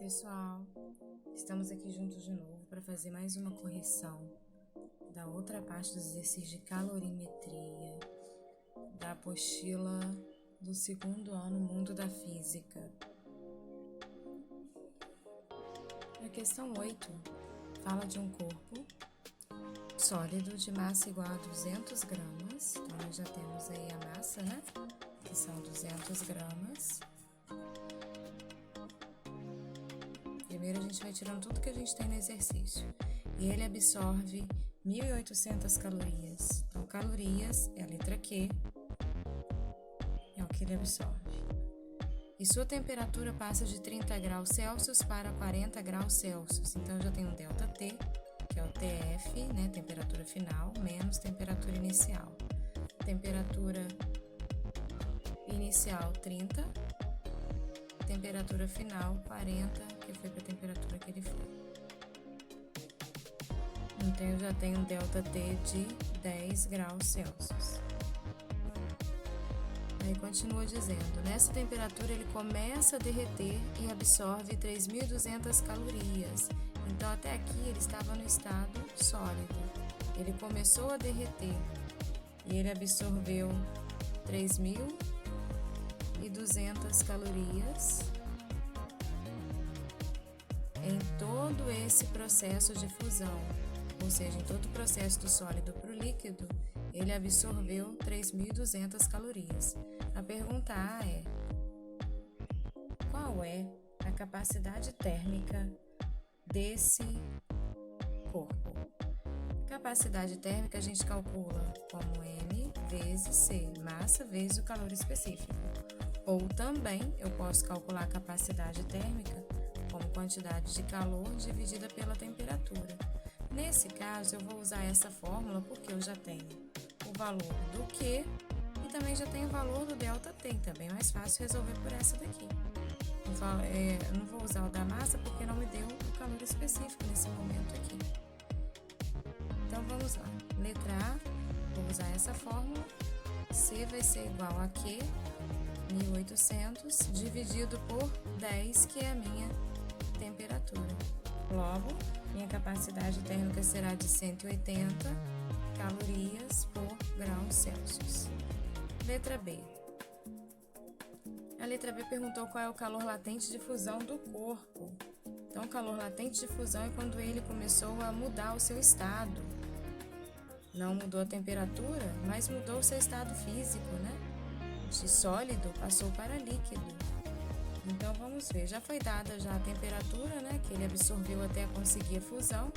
pessoal, estamos aqui juntos de novo para fazer mais uma correção da outra parte dos exercícios de calorimetria da apostila do segundo ano Mundo da Física. A questão 8 fala de um corpo sólido de massa igual a 200 gramas, então nós já temos aí a massa, né, que são 200 gramas. Primeiro a gente vai tirando tudo que a gente tem no exercício. E ele absorve 1.800 calorias. Então, calorias é a letra Q, é o que ele absorve. E sua temperatura passa de 30 graus Celsius para 40 graus Celsius. Então, eu já tenho um ΔT, que é o TF, né, temperatura final, menos temperatura inicial. Temperatura inicial 30, temperatura final 40, que foi para a temperatura que ele foi. Então eu já tenho um ΔT de 10 graus Celsius. Aí continua dizendo, nessa temperatura ele começa a derreter e absorve 3.200 calorias. Então até aqui ele estava no estado sólido. Ele começou a derreter e ele absorveu 3.200 calorias em todo esse processo de fusão, ou seja, em todo o processo do sólido para o líquido, ele absorveu 3.200 calorias. A pergunta A é: qual é a capacidade térmica desse corpo? Capacidade térmica a gente calcula como M vezes C, massa vezes o calor específico. Ou também eu posso calcular a capacidade térmica como quantidade de calor dividida pela temperatura. Nesse caso, eu vou usar essa fórmula porque eu já tenho o valor do Q e também já tenho o valor do ΔT, então é bem mais fácil resolver por essa daqui. Eu não vou usar o da massa porque não me deu o calor específico nesse momento aqui. Então vamos lá. Letra A, vou usar essa fórmula. C vai ser igual a Q, 1.800, dividido por 10, que é a minha temperatura. Logo, minha capacidade térmica será de 180 calorias por grau Celsius. Letra B. A letra B perguntou qual é o calor latente de fusão do corpo. Então, o calor latente de fusão é quando ele começou a mudar o seu estado. Não mudou a temperatura, mas mudou o seu estado físico, né? De sólido passou para líquido. Então vamos ver, já foi dada já a temperatura, né, que ele absorveu até conseguir a fusão,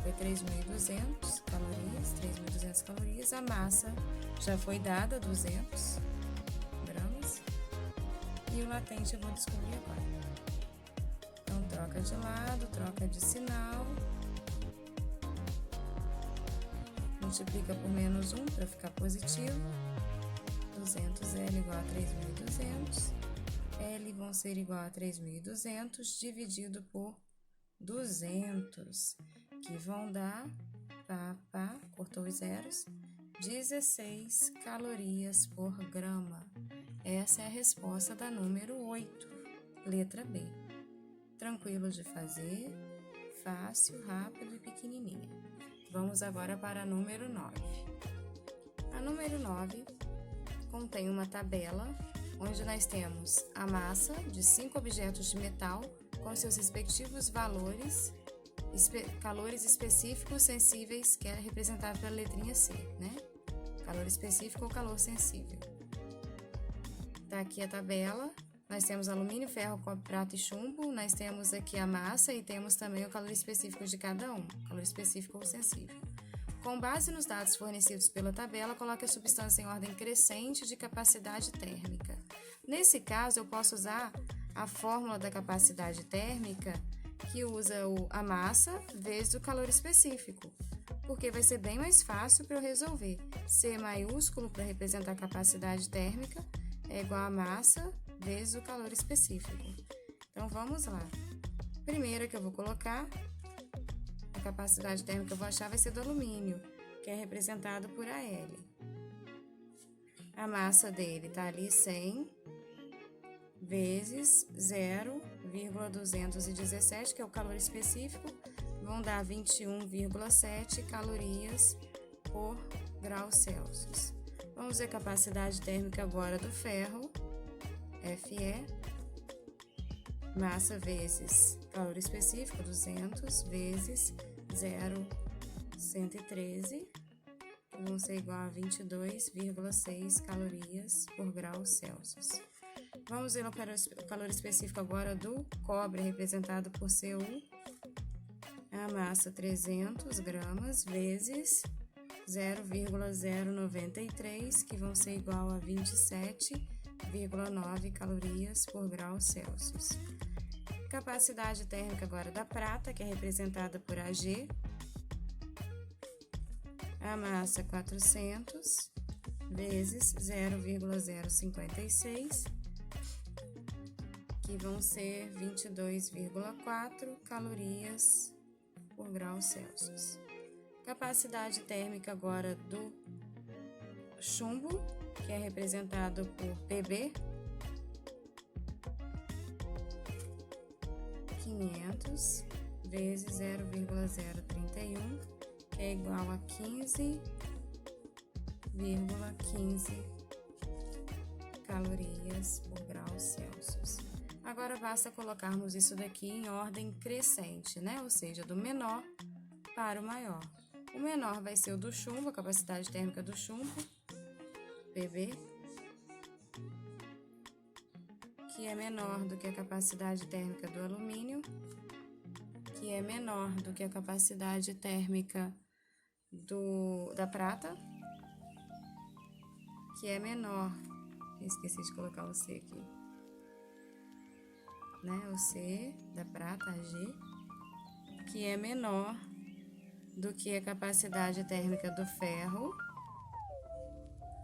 foi 3.200 calorias, a massa já foi dada, 200 gramas, e o latente eu vou descobrir agora. Então troca de lado, troca de sinal, multiplica por menos 1 para ficar positivo, 200L igual a 3.200, L vão ser igual a 3.200 dividido por 200, que vão dar, cortou os zeros, 16 calorias por grama. Essa é a resposta da número 8, letra B. Tranquilo de fazer, fácil, rápido e pequenininha. Vamos agora para a número 9. A número 9 contém uma tabela onde nós temos a massa de 5 objetos de metal com seus respectivos valores, calores específicos sensíveis, que é representado pela letrinha C, né? Calor específico ou calor sensível. Tá aqui a tabela, nós temos alumínio, ferro, cobre, prata e chumbo, nós temos aqui a massa e temos também o calor específico de cada um, calor específico ou sensível. Com base nos dados fornecidos pela tabela, coloque a substância em ordem crescente de capacidade térmica. Nesse caso, eu posso usar a fórmula da capacidade térmica, que usa a massa vezes o calor específico, porque vai ser bem mais fácil para eu resolver. C maiúsculo para representar a capacidade térmica é igual a massa vezes o calor específico. Então, vamos lá. Primeiro que eu vou colocar, a capacidade térmica que eu vou achar vai ser do alumínio, que é representado por AL. A massa dele está ali 100 vezes 0,1 0,217, que é o calor específico, vão dar 21,7 calorias por grau Celsius. Vamos ver a capacidade térmica agora do ferro, Fe, massa vezes calor específico, 200, vezes 0,113, que vão ser igual a 22,6 calorias por grau Celsius. Vamos ver o calor específico agora do cobre, representado por Cu, a massa 300 gramas, vezes 0,093, que vão ser igual a 27,9 calorias por grau Celsius. Capacidade térmica agora da prata, que é representada por Ag, a massa 400 vezes 0,056, que vão ser 22,4 calorias por grau Celsius. Capacidade térmica agora do chumbo, que é representado por Pb, 500 vezes 0,031, que é igual a 15,15 calorias por grau Celsius. Agora basta colocarmos isso daqui em ordem crescente, né? Ou seja, do menor para o maior. O menor vai ser o do chumbo, a capacidade térmica do chumbo, Pb, que é menor do que a capacidade térmica do alumínio, que é menor do que a capacidade térmica da prata, que é menor, esqueci de colocar o C aqui, né? O C da prata, Ag, que é menor do que a capacidade térmica do ferro,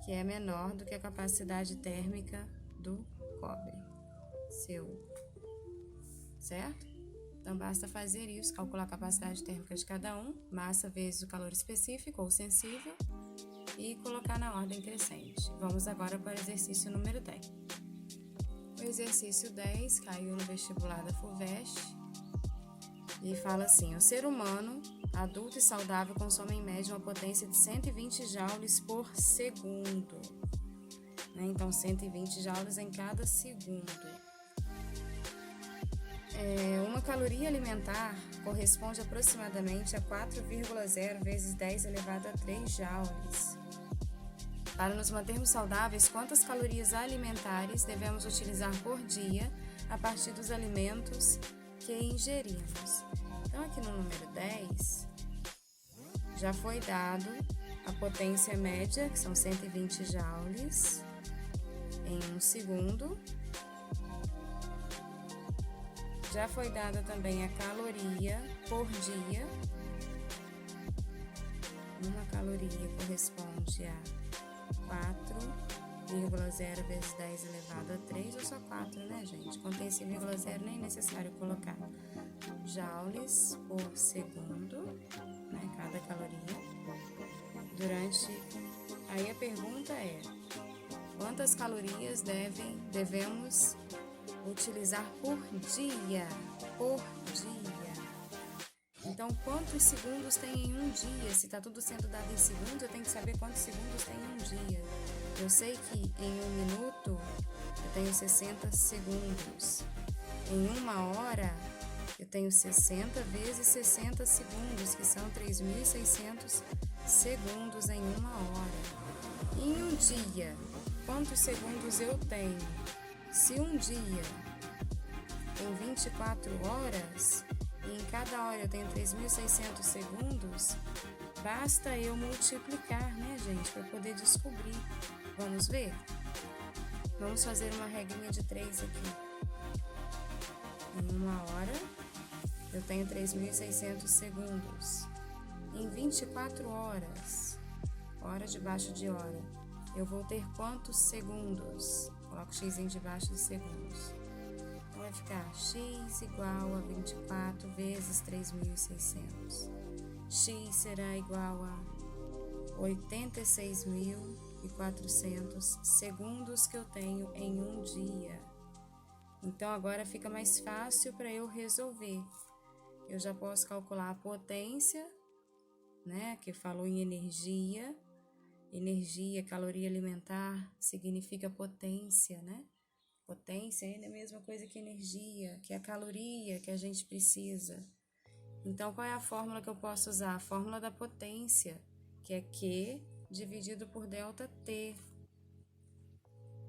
que é menor do que a capacidade térmica do cobre, Cu, certo? Então, basta fazer isso, calcular a capacidade térmica de cada um, massa vezes o calor específico ou sensível, e colocar na ordem crescente. Vamos agora para o exercício número 10. O exercício 10 caiu no vestibular da FUVEST e fala assim: o ser humano adulto e saudável consome em média uma potência de 120 joules por segundo, né? Então 120 joules em cada segundo. Uma caloria alimentar corresponde aproximadamente a 4,0 vezes 10 elevado a 3 joules. Para nos mantermos saudáveis, quantas calorias alimentares devemos utilizar por dia a partir dos alimentos que ingerimos? Então, aqui no número 10, já foi dado a potência média, que são 120 joules em um segundo. Já foi dada também a caloria por dia. Uma caloria corresponde a 4,0 vezes 10 elevado a 3, ou só 4, né, gente? Contém esse vírgula zero, nem é necessário colocar. Joules por segundo, né, cada caloria. Aí a pergunta é: quantas calorias devemos utilizar por dia? Por dia. Então, quantos segundos tem em um dia? Se está tudo sendo dado em segundos, eu tenho que saber quantos segundos tem em um dia. Eu sei que em um minuto eu tenho 60 segundos. Em uma hora eu tenho 60 vezes 60 segundos, que são 3.600 segundos em uma hora. Em um dia, quantos segundos eu tenho? Se um dia tem 24 horas e em cada hora eu tenho 3.600 segundos, basta eu multiplicar, né, gente, para poder descobrir. Vamos ver? Vamos fazer uma regrinha de 3 aqui. Em uma hora, eu tenho 3.600 segundos. Em 24 horas, hora debaixo de hora, eu vou ter quantos segundos? Coloco x debaixo de segundos. Então, vai ficar x igual a 24 vezes 3.600. X será igual a 86.400 segundos que eu tenho em um dia. Então, agora fica mais fácil para eu resolver. Eu já posso calcular a potência, né, que falou em energia. Energia, caloria alimentar, significa potência, né? Potência ainda é a mesma coisa que energia, que é a caloria que a gente precisa. Então, qual é a fórmula que eu posso usar? A fórmula da potência, que é Q dividido por ΔT.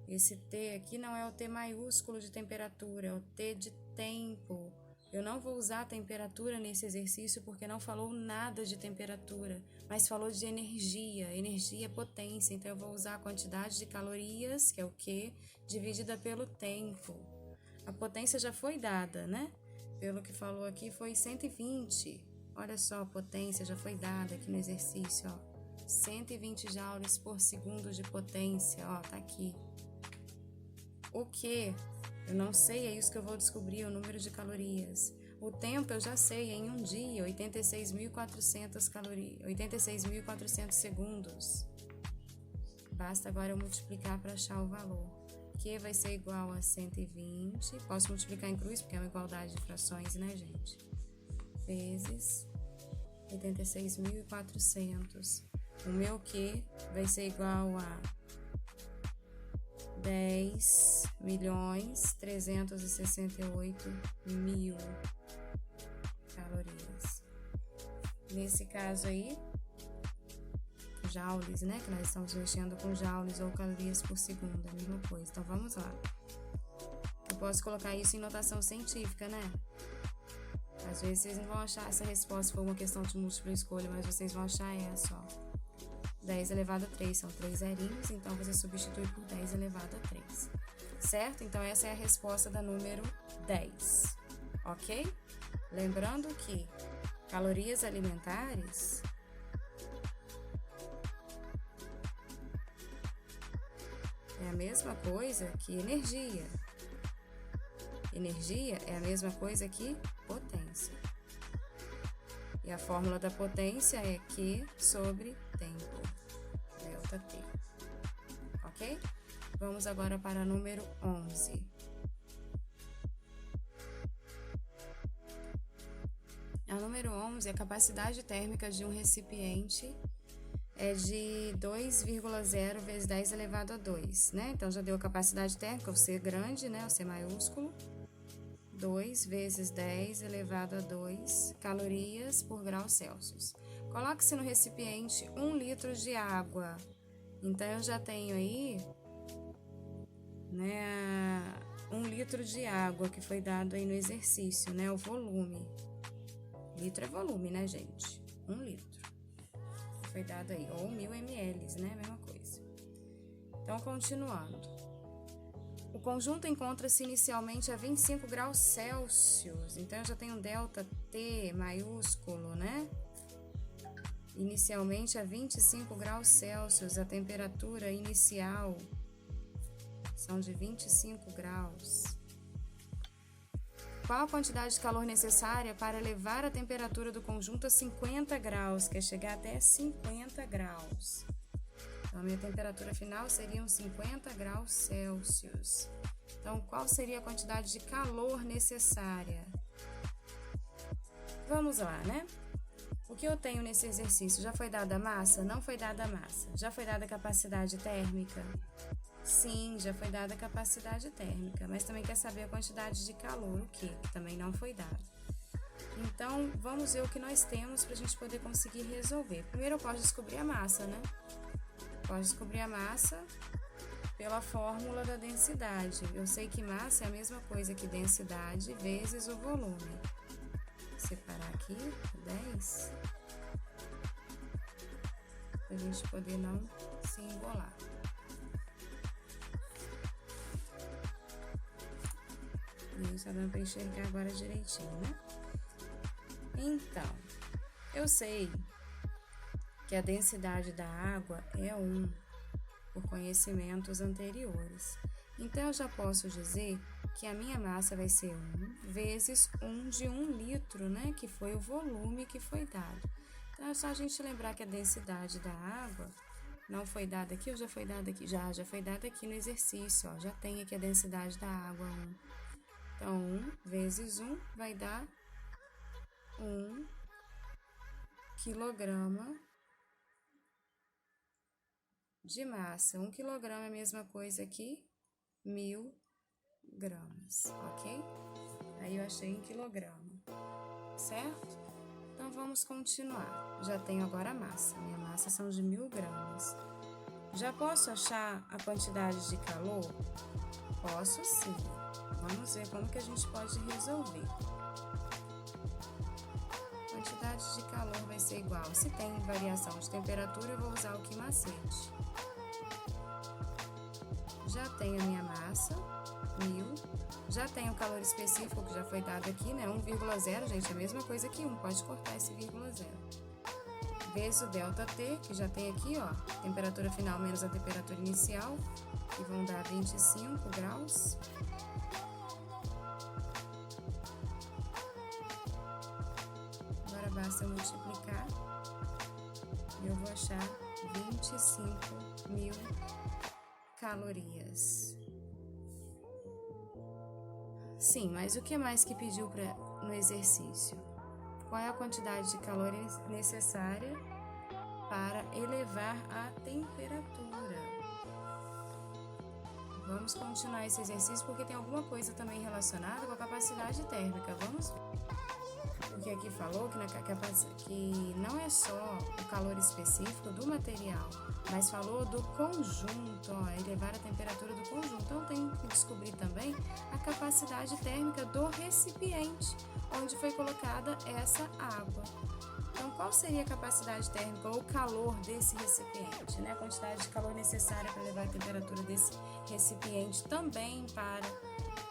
Esse T aqui não é o T maiúsculo de temperatura, é o T de tempo. Eu não vou usar a temperatura nesse exercício porque não falou nada de temperatura, mas falou de energia. Energia é potência, então eu vou usar a quantidade de calorias, que é o Q, dividida pelo tempo. A potência já foi dada, né? Pelo que falou aqui foi 120. Olha só, a potência já foi dada aqui no exercício, ó. 120 joules por segundo de potência, ó, tá aqui. O que? Eu não sei, é isso que eu vou descobrir, o número de calorias. O tempo eu já sei, em um dia, 86.400 calorias, 86.400 segundos. Basta agora eu multiplicar para achar o valor. Q vai ser igual a 120, posso multiplicar em cruz, porque é uma igualdade de frações, né, gente? Vezes 86.400. O meu Q vai ser igual a 10.368.000 calorias. Nesse caso aí, joules, né? Que nós estamos mexendo com joules ou calorias por segundo, a mesma coisa. Então, vamos lá. Eu posso colocar isso em notação científica, né? Às vezes vocês não vão achar essa resposta se for uma questão de múltipla escolha, mas vocês vão achar essa, ó. 10 elevado a 3 são 3 zerinhos, então você substitui por 10 elevado a 3. Certo? Então, essa é a resposta da número 10. Ok? Lembrando que calorias alimentares é a mesma coisa que energia. Energia é a mesma coisa que potência. E a fórmula da potência é Q sobre tempo, ΔT. Ok? Vamos agora para a número 11. A número 11, a capacidade térmica de um recipiente é de 2,0 vezes 10 elevado a 2, né? Então, já deu a capacidade térmica, o C grande, né? O C maiúsculo. 2 vezes 10 elevado a 2 calorias por grau Celsius. Coloque-se no recipiente 1 litro de água. Então, eu já tenho aí, né, 1 litro de água que foi dado aí no exercício, né? O volume. Litro é volume, né, gente? 1 litro. Foi dado aí, ou 1.000 ml, né? Mesma coisa. Então, continuando. O conjunto encontra-se inicialmente a 25 graus Celsius. Então, eu já tenho ΔT maiúsculo, né? Inicialmente a 25 graus Celsius. A temperatura inicial são de 25 graus. Qual a quantidade de calor necessária para elevar a temperatura do conjunto a 50 graus, que é chegar até 50 graus? Então, a minha temperatura final seriam 50 graus Celsius. Então, qual seria a quantidade de calor necessária? Vamos lá, né? O que eu tenho nesse exercício? Já foi dada a massa? Não foi dada a massa. Já foi dada a capacidade térmica? Sim, já foi dada a capacidade térmica, mas também quer saber a quantidade de calor, o quê? Que também não foi dado. Então, vamos ver o que nós temos para a gente poder conseguir resolver. Primeiro, eu posso descobrir a massa, né? Posso descobrir a massa pela fórmula da densidade. Eu sei que massa é a mesma coisa que densidade vezes o volume. Vou separar aqui, 10, para a gente poder não se embolar. Isso, tá dando para enxergar agora direitinho, né? Então, eu sei que a densidade da água é 1, por conhecimentos anteriores. Então, eu já posso dizer que a minha massa vai ser 1 vezes 1 de 1 litro, né? Que foi o volume que foi dado. Então, é só a gente lembrar que a densidade da água não foi dada aqui ou já foi dada aqui? Já foi dada aqui no exercício, ó. Já tem aqui a densidade da água 1. Então, 1 vezes 1 vai dar 1 quilograma de massa. 1 quilograma é a mesma coisa que 1000 gramas, ok? Aí eu achei em quilograma, certo? Então, vamos continuar. Já tenho agora a massa. Minha massa são de 1000 gramas. Já posso achar a quantidade de calor? Posso sim. Vamos ver como que a gente pode resolver. A quantidade de calor vai ser igual. Se tem variação de temperatura, eu vou usar o que macete. Já tenho a minha massa, 1000. Já tenho o calor específico que já foi dado aqui, né? 1,0, gente, é a mesma coisa que 1. Pode cortar esse 0,0. Vezes o ΔT, que já tem aqui, ó, temperatura final menos a temperatura inicial, que vão dar 25 graus. Agora basta multiplicar e eu vou achar 25.000 calorias. Sim, mas o que mais que pediu no exercício? Qual é a quantidade de calores necessária para elevar a temperatura? Vamos continuar esse exercício porque tem alguma coisa também relacionada com a capacidade térmica. Vamos ver. Porque aqui falou que não é só o calor específico do material, mas falou do conjunto, ó, elevar a temperatura do conjunto. Então, tem que descobrir também a capacidade térmica do recipiente, onde foi colocada essa água. Então, qual seria a capacidade térmica ou o calor desse recipiente, né? A quantidade de calor necessária para elevar a temperatura desse recipiente também para,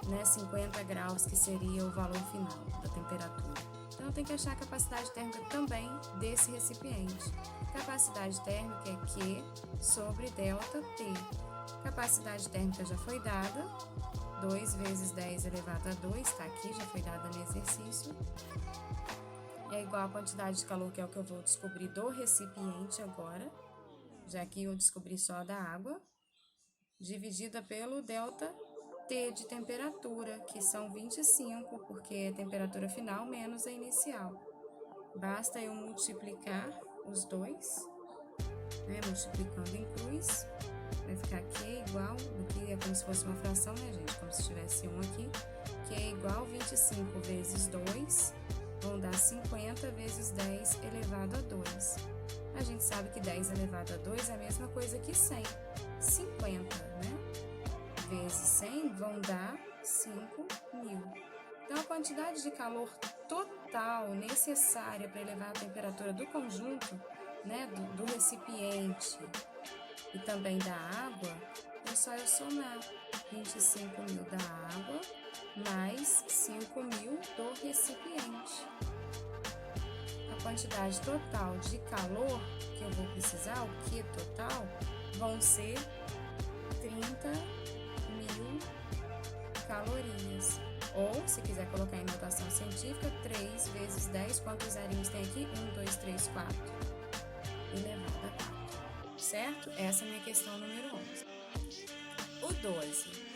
né, 50 graus, que seria o valor final da temperatura. Então, eu tenho que achar a capacidade térmica também desse recipiente. Capacidade térmica é Q sobre ΔT. Capacidade térmica já foi dada, 2 vezes 10 elevado a 2, está aqui, já foi dada no exercício. É igual a quantidade de calor, que é o que eu vou descobrir do recipiente agora, já que eu descobri só da água, dividida pelo ΔT de temperatura, que são 25, porque é a temperatura final menos a inicial. Basta eu multiplicar os dois, né? Multiplicando em cruz, vai ficar Q igual, aqui é como se fosse uma fração, né, gente? Como se tivesse 1 aqui. Q é igual 25 vezes 2, vão dar 50 vezes 10 elevado a 2. A gente sabe que 10 elevado a 2 é a mesma coisa que 100. 50, né? Vezes 100 vão dar 5.000. Então, a quantidade de calor total necessária para elevar a temperatura do conjunto, né, do recipiente e também da água, é só eu somar 25.000 da água mais 5.000 do recipiente. A quantidade total de calor que eu vou precisar, o Q total, vão ser 30.000 calorias. Ou, se quiser colocar em notação científica, 3 vezes 10, quantos zerinhos tem aqui? 1, 2, 3, 4, elevado a 4. Certo? Essa é a minha questão número 11. O 12.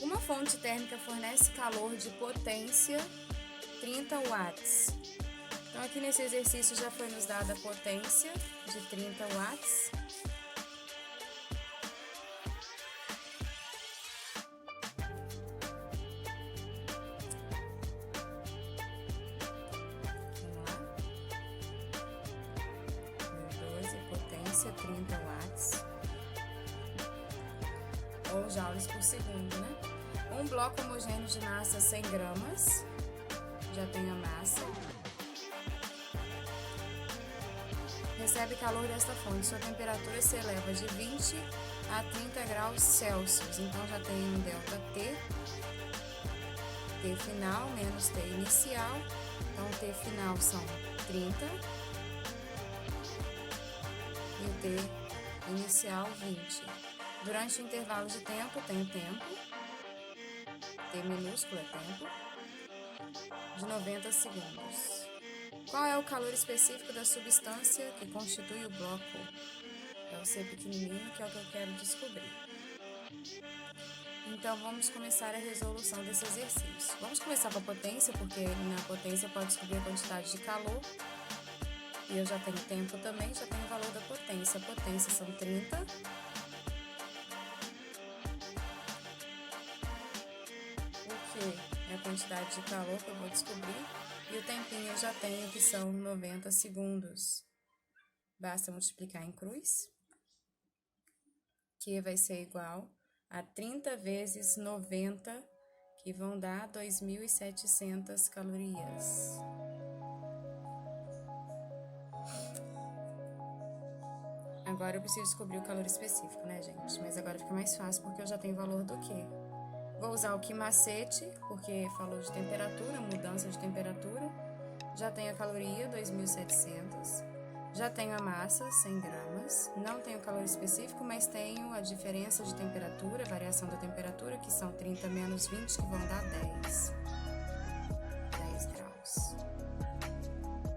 Uma fonte térmica fornece calor de potência 30 watts. Então, aqui nesse exercício já foi nos dada a potência de 30 watts. Vamos lá. 12, potência 30 watts. Ou joules por segundo, né? Um bloco homogêneo de massa 100 gramas. Já tenho a massa. Recebe calor desta fonte. Sua temperatura se eleva de 20 a 30 graus Celsius. Então, já tenho um ΔT. T final menos T inicial. Então, T final são 30. E o T inicial, 20. Durante o intervalo de tempo, tem o tempo. T minúsculo é tempo. De 90 segundos. Qual é o calor específico da substância que constitui o bloco? É o C pequenininho, que é o que eu quero descobrir. Então, vamos começar a resolução desse exercício. Vamos começar com a potência, porque na potência pode descobrir a quantidade de calor. E eu já tenho tempo também, já tenho o valor da potência. A potência são 30. O que é a quantidade de calor que eu vou descobrir. E o tempinho eu já tenho, que são 90 segundos. Basta multiplicar em cruz, que vai ser igual a 30 vezes 90, que vão dar 2.700 calorias. Agora eu preciso descobrir o calor específico, né, gente? Mas agora fica mais fácil, porque eu já tenho o valor do quê? Vou usar o que macete, porque falou de temperatura, mudança de temperatura. Já tenho a caloria, 2.700. Já tenho a massa, 100 gramas. Não tenho calor específico, mas tenho a diferença de temperatura, variação da temperatura, que são 30 menos 20, que vão dar 10. 10 graus.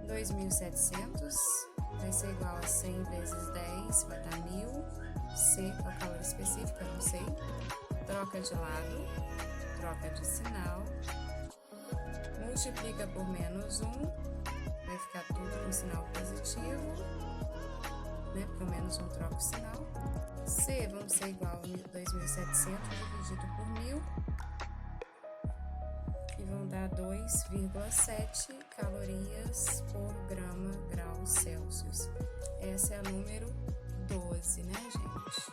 2.700 vai ser igual a 100 vezes 10, vai dar 1.000. C é o calor específico, eu não sei. Troca de lado, troca de sinal. Multiplica por menos 1, vai ficar tudo com sinal positivo, né? Porque o menos 1 troca o sinal. C vamos ser igual a 2.700 dividido por 1.000, que vão dar 2,7 calorias por grau Celsius. Essa é a número 12, né, gente?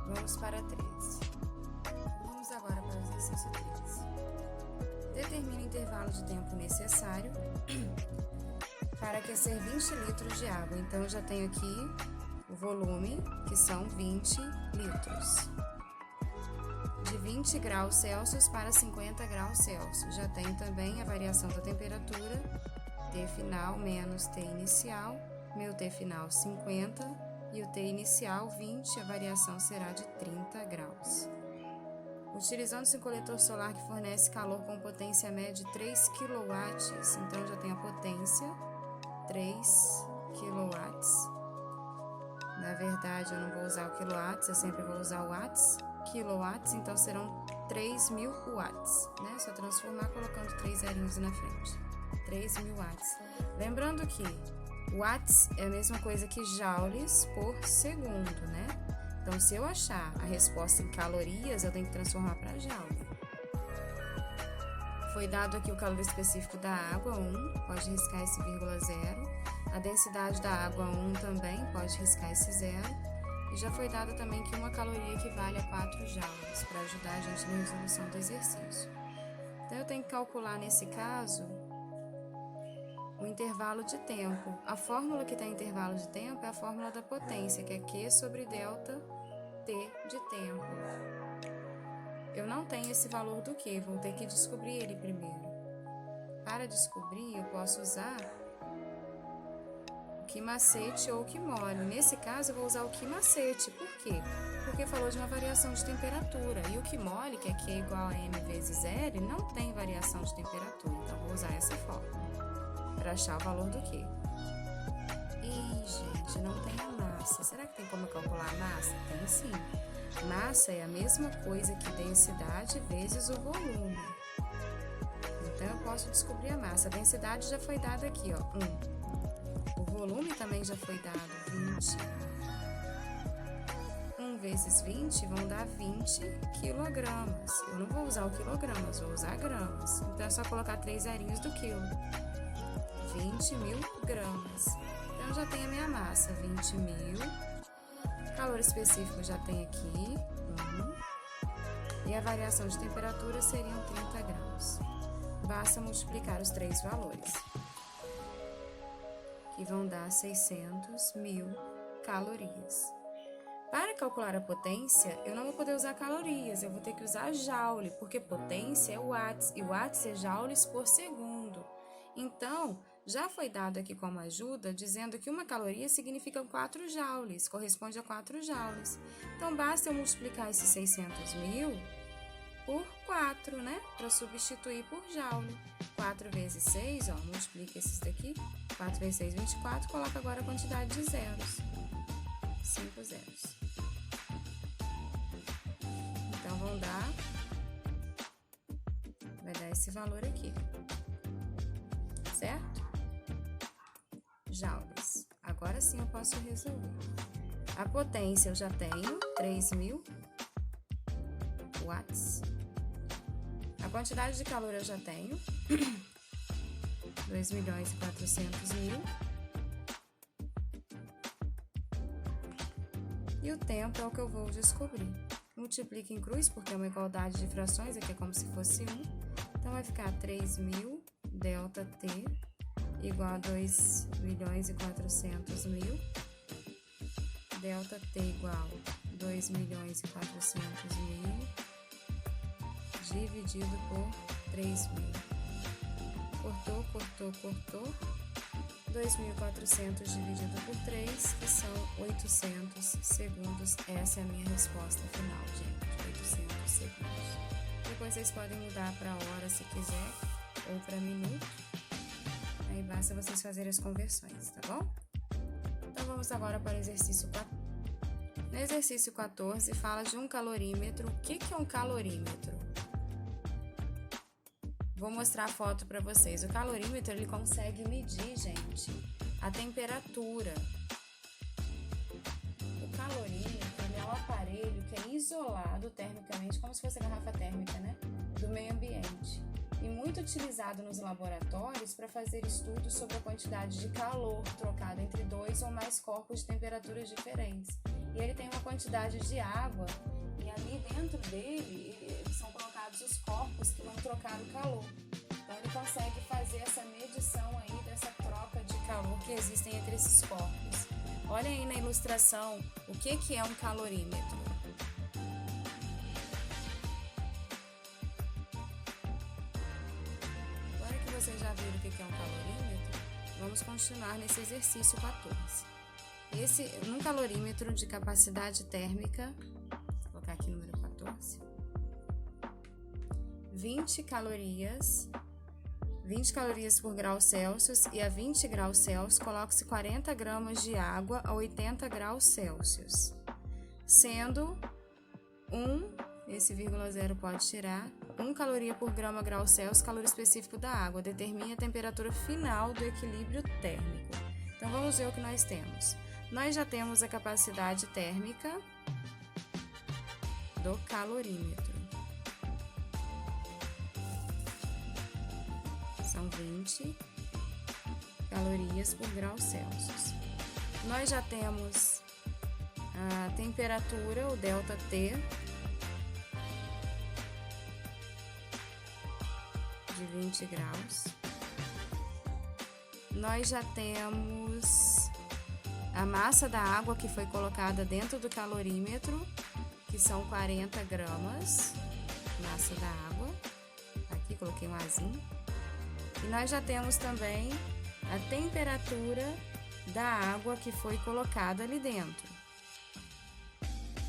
Vamos para 13. Vamos agora para o exercício 13. Determine o intervalo de tempo necessário para aquecer 20 litros de água. Então, eu já tenho aqui o volume, que são 20 litros. De 20 graus Celsius para 50 graus Celsius. Já tenho também a variação da temperatura, T final menos T inicial, meu T final 50 e o T inicial 20, a variação será de 30 graus. Utilizando-se um coletor solar que fornece calor com potência média de 3 kW, então já tem a potência, 3 kW. Na verdade, eu não vou usar o quilowatts, eu sempre vou usar o watts, quilowatts, então serão 3.000 watts, né? Só transformar colocando 3 zerinhos na frente. 3.000 watts. Lembrando que watts é a mesma coisa que joules por segundo, né? Então, se eu achar a resposta em calorias, eu tenho que transformar para joule. Foi dado aqui o calor específico da água, 1, pode riscar esse vírgula 0. A densidade da água, 1 também, pode riscar esse 0. E já foi dado também que uma caloria equivale a 4 joules, para ajudar a gente na resolução do exercício. Então, eu tenho que calcular, nesse caso, o intervalo de tempo. A fórmula que tem intervalo de tempo é a fórmula da potência, que é Q sobre delta T de tempo. Eu não tenho esse valor do Q, vou ter que descobrir ele primeiro. Para descobrir, eu posso usar o que macete ou o que mole. Nesse caso, eu vou usar o que macete. Por quê? Porque falou de uma variação de temperatura. E o que mole, que é Q igual a M vezes L, não tem variação de temperatura. Então, vou usar essa fórmula para achar o valor do Q. Ih, gente, não tem a massa. Será que tem como calcular a massa? Tem sim. Massa é a mesma coisa que densidade vezes o volume. Então, eu posso descobrir a massa. A densidade já foi dada aqui, ó, 1. O volume também já foi dado, 20. 1 vezes 20 vão dar 20 quilogramas. Eu não vou usar o quilogramas, vou usar gramas. Então, é só colocar 3 zerinhos do quilo. 20.000 gramas. Então, já tenho a minha massa, 20.000. Calor específico já tem aqui, 1. E a variação de temperatura seriam 30 graus. Basta multiplicar os 3 valores, que vão dar 600.000 calorias. Para calcular a potência, eu não vou poder usar calorias, eu vou ter que usar joule, porque potência é watts, e watts é joules por segundo. Então, já foi dado aqui como ajuda, dizendo que uma caloria significa 4 joules, corresponde a 4 joules. Então, basta eu multiplicar esses 600.000 por 4, né? Para substituir por joule. 4 vezes 6, ó, multiplica esses daqui. 4 vezes 6, 24, coloca agora a quantidade de zeros. 5 zeros. Então, vai dar esse valor aqui, certo? Joules. Agora sim eu posso resolver. A potência eu já tenho, 3.000 watts. A quantidade de calor eu já tenho, 2.400.000. E o tempo é o que eu vou descobrir. Multiplica em cruz, porque é uma igualdade de frações, aqui é como se fosse 1. Então, vai ficar 3.000 ΔT igual a 2.400.000. ΔT igual a 2.400.000 dividido por 3.000. Cortou. 2.400 dividido por 3, que são 800 segundos. Essa é a minha resposta final, gente, 800 segundos. Depois vocês podem mudar para hora se quiser, ou para minuto. Aí basta vocês fazerem as conversões, tá bom? Então vamos agora para o exercício 14. No exercício 14 fala de um calorímetro. O que é um calorímetro? Vou mostrar a foto para vocês. O calorímetro, ele consegue medir, gente, a temperatura. O calorímetro, ele é um aparelho que é isolado termicamente, como se fosse a garrafa térmica, né, do meio ambiente. E muito utilizado nos laboratórios para fazer estudos sobre a quantidade de calor trocado entre 2 ou mais corpos de temperaturas diferentes. E ele tem uma quantidade de água, e ali dentro dele são colocados os corpos que vão trocar o calor. Então ele consegue fazer essa medição aí dessa troca de calor que existem entre esses corpos. Olha aí na ilustração o que é um calorímetro. Agora que vocês já viram o que é um calorímetro, vamos continuar nesse exercício 14. Num calorímetro de capacidade térmica, vou colocar aqui número 14, 20 calorias por grau Celsius, e a 20 graus Celsius coloca-se 40 gramas de água a 80 graus Celsius, sendo esse vírgula zero pode tirar, 1 caloria por grau Celsius, calor específico da água, determine a temperatura final do equilíbrio térmico. Então vamos ver o que nós temos. Nós já temos a capacidade térmica do calorímetro. São 20 calorias por grau Celsius. Nós já temos a temperatura, o ΔT, de 20 graus. Nós já temos a massa da água que foi colocada dentro do calorímetro, que são 40 gramas, massa da água. Aqui coloquei um azinho. E nós já temos também a temperatura da água que foi colocada ali dentro.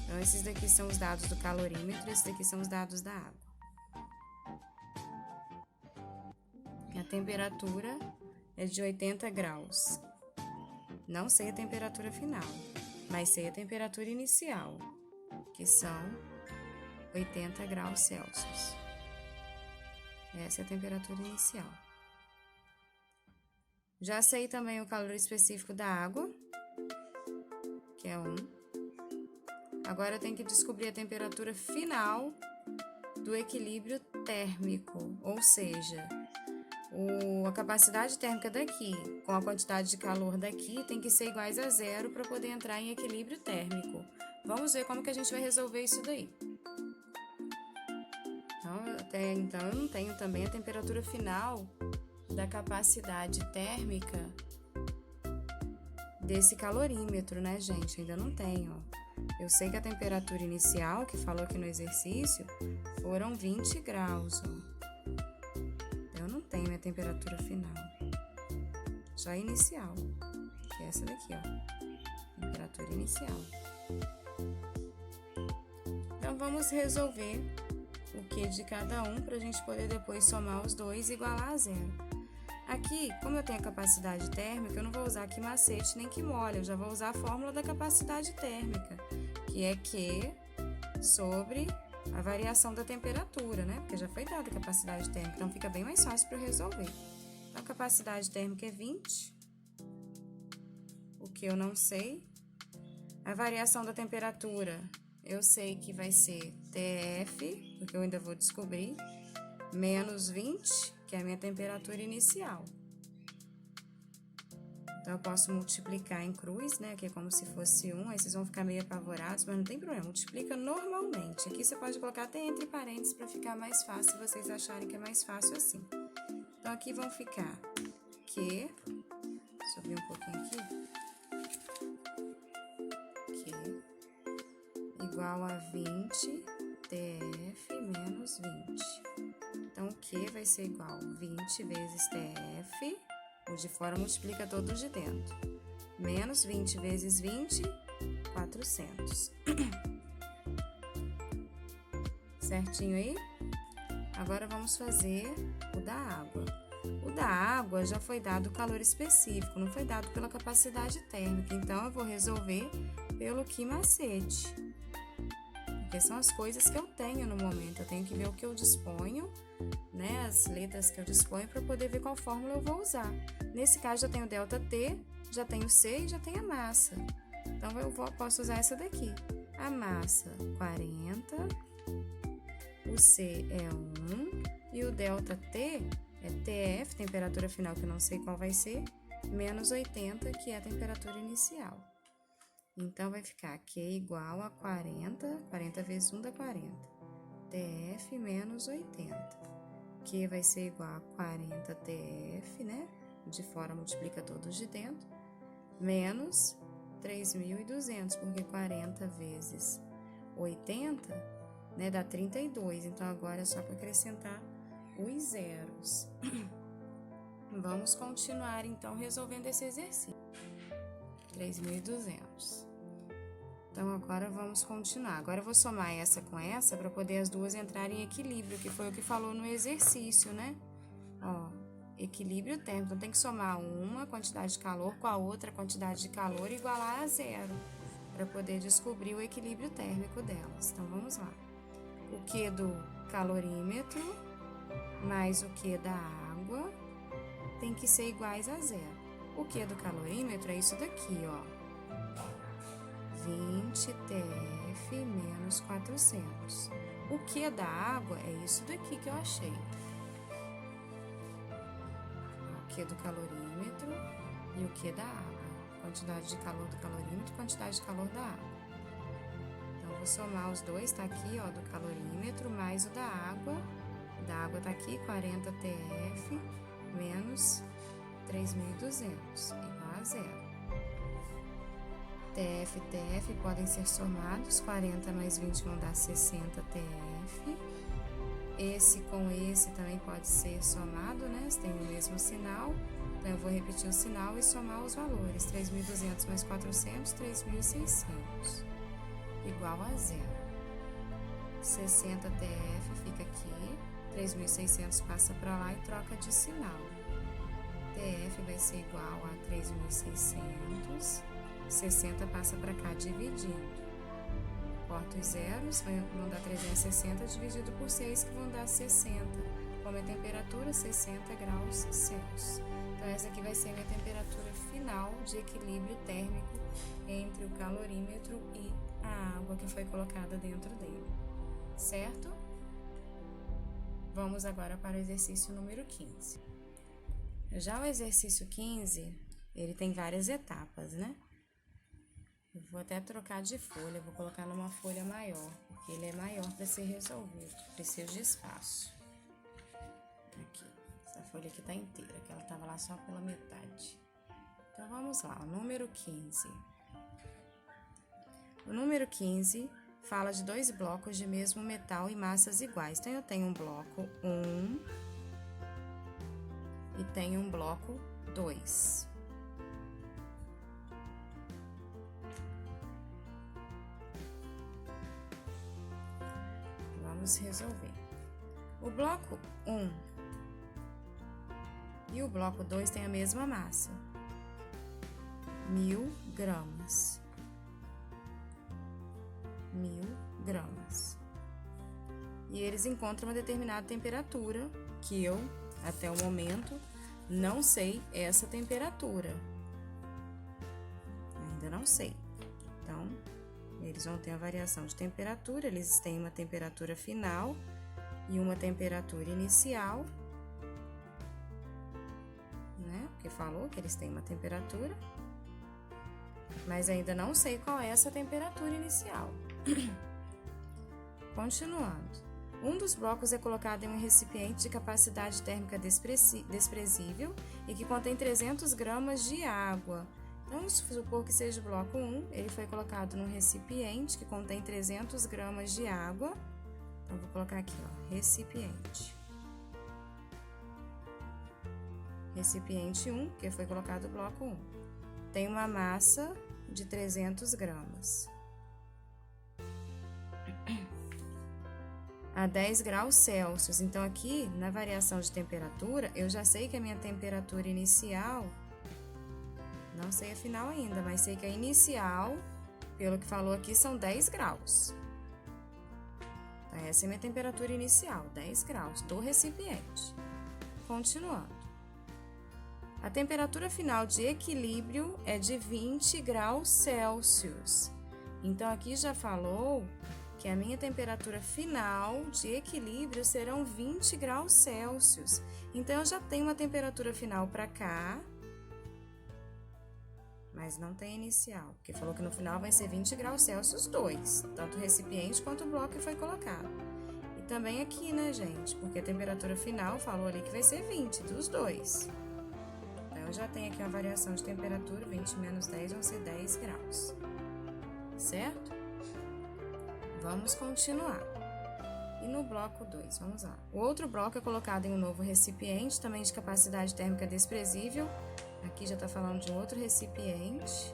Então, esses daqui são os dados do calorímetro, esses daqui são os dados da água. A temperatura é de 80 graus. Não sei a temperatura final, mas sei a temperatura inicial, que são 80 graus Celsius. Essa é a temperatura inicial. Já sei também o calor específico da água, que é 1. Agora eu tenho que descobrir a temperatura final do equilíbrio térmico, ou seja, a capacidade térmica daqui com a quantidade de calor daqui tem que ser iguais a 0 para poder entrar em equilíbrio térmico. Vamos ver como que a gente vai resolver isso daí. Até então eu não tenho também a temperatura final da capacidade térmica desse calorímetro, né, gente? Ainda não tenho. Eu sei que a temperatura inicial, que falou aqui no exercício, foram 20 graus, ó. Eu não tenho minha temperatura final. Só a inicial, que é essa daqui, ó. Temperatura inicial. Então, vamos resolver o Q de cada um para a gente poder depois somar os dois e igualar a 0. Aqui, como eu tenho a capacidade térmica, eu não vou usar aqui macete nem que molha, eu já vou usar a fórmula da capacidade térmica, que é Q sobre a variação da temperatura, né? Porque já foi dada a capacidade térmica, então fica bem mais fácil para eu resolver. Então, a capacidade térmica é 20, o que eu não sei. A variação da temperatura, eu sei que vai ser TF, porque eu ainda vou descobrir, menos 20, que é a minha temperatura inicial. Então, eu posso multiplicar em cruz, né? Que é como se fosse 1, aí vocês vão ficar meio apavorados, mas não tem problema, multiplica normalmente. Aqui você pode colocar até entre parênteses para ficar mais fácil, se vocês acharem que é mais fácil assim. Então, aqui vão ficar Q, subir um pouquinho aqui, Q, igual a 20 TF menos 20. Então, Q vai ser igual a 20 vezes TF, o de fora multiplica todos de dentro, menos 20 vezes 20, 400. Certinho aí? Agora vamos fazer o da água. O da água já foi dado o calor específico, não foi dado pela capacidade térmica, então eu vou resolver pelo Q macete. Porque são as coisas que eu tenho no momento, eu tenho que ver o que eu disponho, né, as letras que eu disponho para poder ver qual fórmula eu vou usar. Nesse caso, já tenho ΔT, já tenho C e já tenho a massa. Então, posso usar essa daqui. A massa, 40, o C é 1 e o ΔT é TF, temperatura final, que eu não sei qual vai ser, menos 80, que é a temperatura inicial. Então, vai ficar Q igual a 40, 40 vezes 1 dá 40, TF menos 80. Q vai ser igual a 40 TF, né? De fora multiplica todos de dentro, menos 3.200, porque 40 vezes 80, né, dá 32. Então, agora é só para acrescentar os zeros. Vamos continuar, então, resolvendo esse exercício. 3.200. Então, agora vamos continuar. Agora eu vou somar essa com essa para poder as duas entrarem em equilíbrio, que foi o que falou no exercício, né? Ó, equilíbrio térmico. Então, tem que somar uma quantidade de calor com a outra quantidade de calor e igualar a zero, para poder descobrir o equilíbrio térmico delas. Então, vamos lá. O Q do calorímetro mais o Q da água tem que ser iguais a zero. O Q do calorímetro é isso daqui, ó. 20 TF menos 400. O Q da água é isso daqui que eu achei. O Q do calorímetro e o Q da água. Quantidade de calor do calorímetro e quantidade de calor da água. Então, vou somar os dois, tá aqui, ó, do calorímetro mais o da água. O da água tá aqui, 40 TF menos 3.200, igual a zero. TF e TF podem ser somados, 40 mais 20 vão dar 60 TF. Esse com esse também pode ser somado, né? Tem o mesmo sinal, então eu vou repetir o sinal e somar os valores. 3.200 mais 400, 3.600, igual a zero. 60 TF fica aqui, 3.600 passa para lá e troca de sinal. TF vai ser igual a 3.600. 60 passa para cá dividindo. Corto os zeros, vão dar 360 dividido por 6, que vão dar 60. Como é temperatura, 60 graus Celsius. Então, essa aqui vai ser a minha temperatura final de equilíbrio térmico entre o calorímetro e a água que foi colocada dentro dele. Certo? Vamos agora para o exercício número 15. Já o exercício 15, ele tem várias etapas, né? Eu vou até trocar de folha, vou colocar numa folha maior, porque ele é maior para ser resolvido, preciso de espaço. Aqui, essa folha aqui tá inteira, que ela tava lá só pela metade. Então, vamos lá, o número 15. O número 15 fala de dois blocos de mesmo metal e massas iguais. Então, eu tenho um bloco 1 e tenho um bloco 2. Vamos resolver. O bloco 1 E o bloco 2 tem a mesma massa, 1000 gramas. 1000 gramas. E eles encontram uma determinada temperatura, que eu, até o momento, não sei essa temperatura. Ainda não sei. Então, eles vão ter a variação de temperatura, eles têm uma temperatura final e uma temperatura inicial, né? Porque falou que eles têm uma temperatura, mas ainda não sei qual é essa temperatura inicial. Continuando. Um dos blocos é colocado em um recipiente de capacidade térmica desprezível e que contém 300 gramas de água. Então, vamos supor que seja o bloco 1, ele foi colocado num recipiente que contém 300 gramas de água. Então, vou colocar aqui, ó, recipiente. Recipiente 1, que foi colocado o bloco 1. Tem uma massa de 300 gramas. A 10 graus Celsius. Então, aqui, na variação de temperatura, eu já sei que a minha temperatura inicial, não sei a final ainda, mas sei que a inicial, pelo que falou aqui, são 10 graus. Então, essa é a minha temperatura inicial, 10 graus, do recipiente. Continuando. A temperatura final de equilíbrio é de 20 graus Celsius. Então, aqui já falou que a minha temperatura final de equilíbrio serão 20 graus Celsius. Então, eu já tenho uma temperatura final para cá, mas não tem inicial, porque falou que no final vai ser 20 graus Celsius 2, tanto o recipiente quanto o bloco que foi colocado. E também aqui, né, gente, porque a temperatura final falou ali que vai ser 20 dos dois. Então, eu já tenho aqui uma variação de temperatura, 20 menos 10 vão ser 10 graus, certo? Vamos continuar. E no bloco 2, vamos lá. O outro bloco é colocado em um novo recipiente, também de capacidade térmica desprezível. Aqui já está falando de um outro recipiente.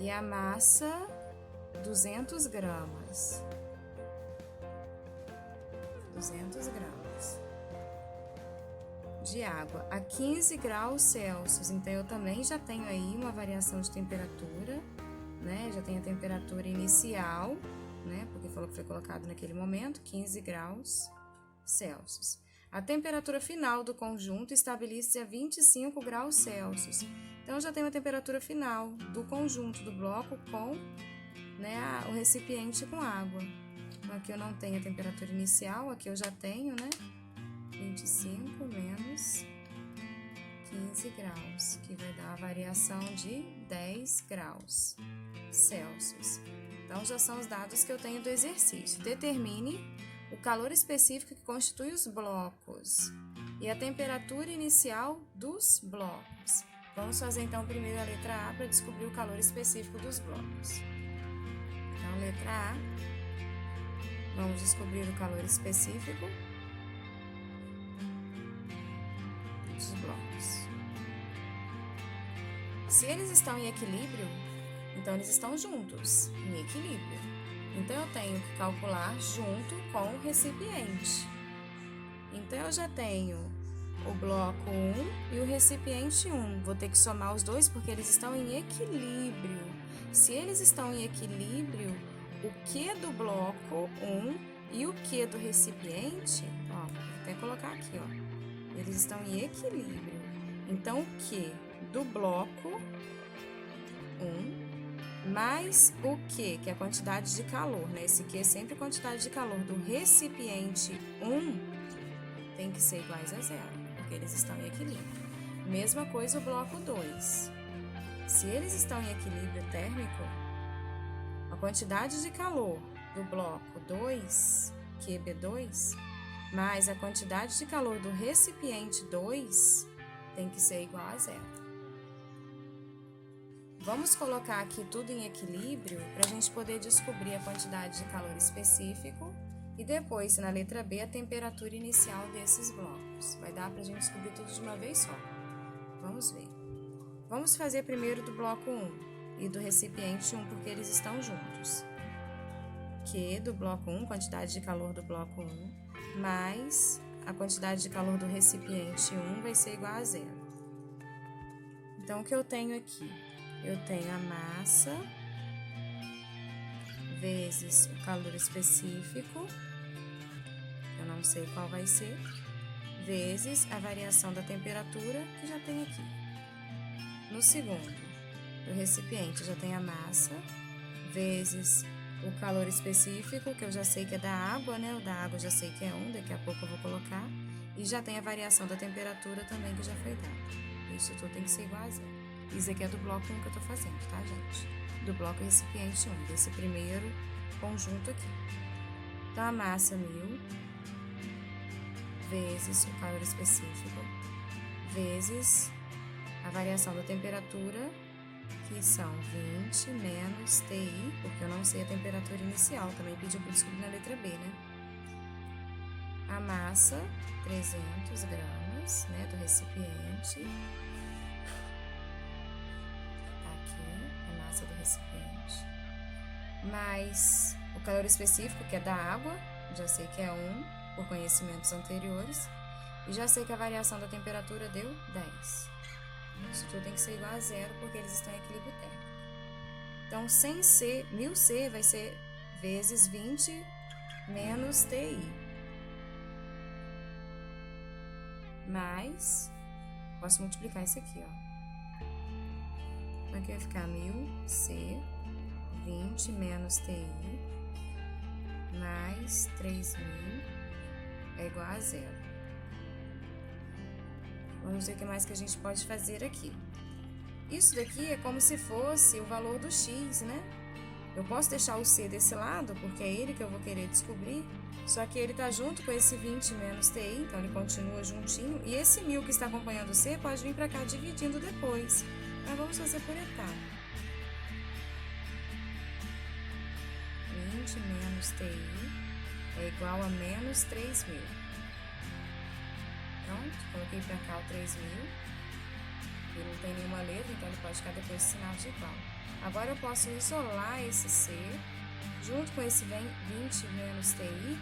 E a massa, 200 gramas. 200 gramas de água a 15 graus Celsius. Então, eu também já tenho aí uma variação de temperatura, né? Já tem a temperatura inicial, né? Porque falou que foi colocado naquele momento, 15 graus Celsius. A temperatura final do conjunto estabelece a 25 graus Celsius. Então, já tem uma temperatura final do conjunto do bloco com, né, o recipiente com água. Então, aqui eu não tenho a temperatura inicial, aqui eu já tenho, né? 25 menos 15 graus, que vai dar a variação de 10 graus Celsius. Então, já são os dados que eu tenho do exercício. Determine o calor específico que constitui os blocos e a temperatura inicial dos blocos. Vamos fazer, então, primeiro a letra A para descobrir o calor específico dos blocos. Então, letra A, vamos descobrir o calor específico dos blocos. Se eles estão em equilíbrio, então eles estão juntos, em equilíbrio. Então, eu tenho que calcular junto com o recipiente. Então, eu já tenho o bloco 1 e o recipiente 1. Vou ter que somar os dois porque eles estão em equilíbrio. Se eles estão em equilíbrio, o Q do bloco 1 e o Q do recipiente, ó, vou até colocar aqui, ó, eles estão em equilíbrio. Então, o Q do bloco 1 mais o Q, que é a quantidade de calor, né? Esse Q é sempre a quantidade de calor do recipiente 1 tem que ser iguais a 0, porque eles estão em equilíbrio. Mesma coisa o bloco 2. Se eles estão em equilíbrio térmico, a quantidade de calor do bloco 2, QB2, mais a quantidade de calor do recipiente 2 tem que ser igual a 0. Vamos colocar aqui tudo em equilíbrio para a gente poder descobrir a quantidade de calor específico e depois, na letra B, a temperatura inicial desses blocos. Vai dar para a gente descobrir tudo de uma vez só. Vamos ver. Vamos fazer primeiro do bloco 1 e do recipiente 1, porque eles estão juntos. Q do bloco 1, quantidade de calor do bloco 1, mais a quantidade de calor do recipiente 1 vai ser igual a zero. Então, o que eu tenho aqui? Eu tenho a massa vezes o calor específico, eu não sei qual vai ser, vezes a variação da temperatura, que já tem aqui. No segundo, do recipiente, já tem a massa, vezes o calor específico, que eu já sei que é da água, né? O da água eu já sei que é 1, daqui a pouco eu vou colocar. E já tem a variação da temperatura também, que já foi dada. Isso tudo tem que ser igual a zero. Isso aqui é do bloco 1 que eu tô fazendo, tá, gente? Do bloco recipiente 1, desse primeiro conjunto aqui. Então, a massa 1000 vezes o calor específico, vezes a variação da temperatura, que são 20 menos TI, porque eu não sei a temperatura inicial, também pediu para descobrir na letra B, né? A massa, 300 gramas, né, do recipiente. Aqui, a massa do recipiente. Mais o calor específico, que é da água, já sei que é 1, por conhecimentos anteriores. E já sei que a variação da temperatura deu 10. Isso tudo tem que ser igual a zero, porque eles estão em equilíbrio térmico. Então, 100C, 1000C vai ser vezes 20 menos TI. Mais, posso multiplicar isso aqui, ó. Então, aqui vai ficar 1000C, 20 menos TI, mais 3000, é igual a zero. Vamos ver o que mais que a gente pode fazer aqui. Isso daqui é como se fosse o valor do x, né? Eu posso deixar o c desse lado, porque é ele que eu vou querer descobrir, só que ele tá junto com esse 20 menos ti, então ele continua juntinho, e esse 1000 que está acompanhando o c pode vir para cá dividindo depois. Mas vamos fazer por etapa. 20 menos ti é igual a menos 3000. Pronto, coloquei para cá o 3000. Ele não tem nenhuma letra, então ele pode ficar depois do sinal de igual. Agora eu posso isolar esse C, junto com esse 20 menos TI,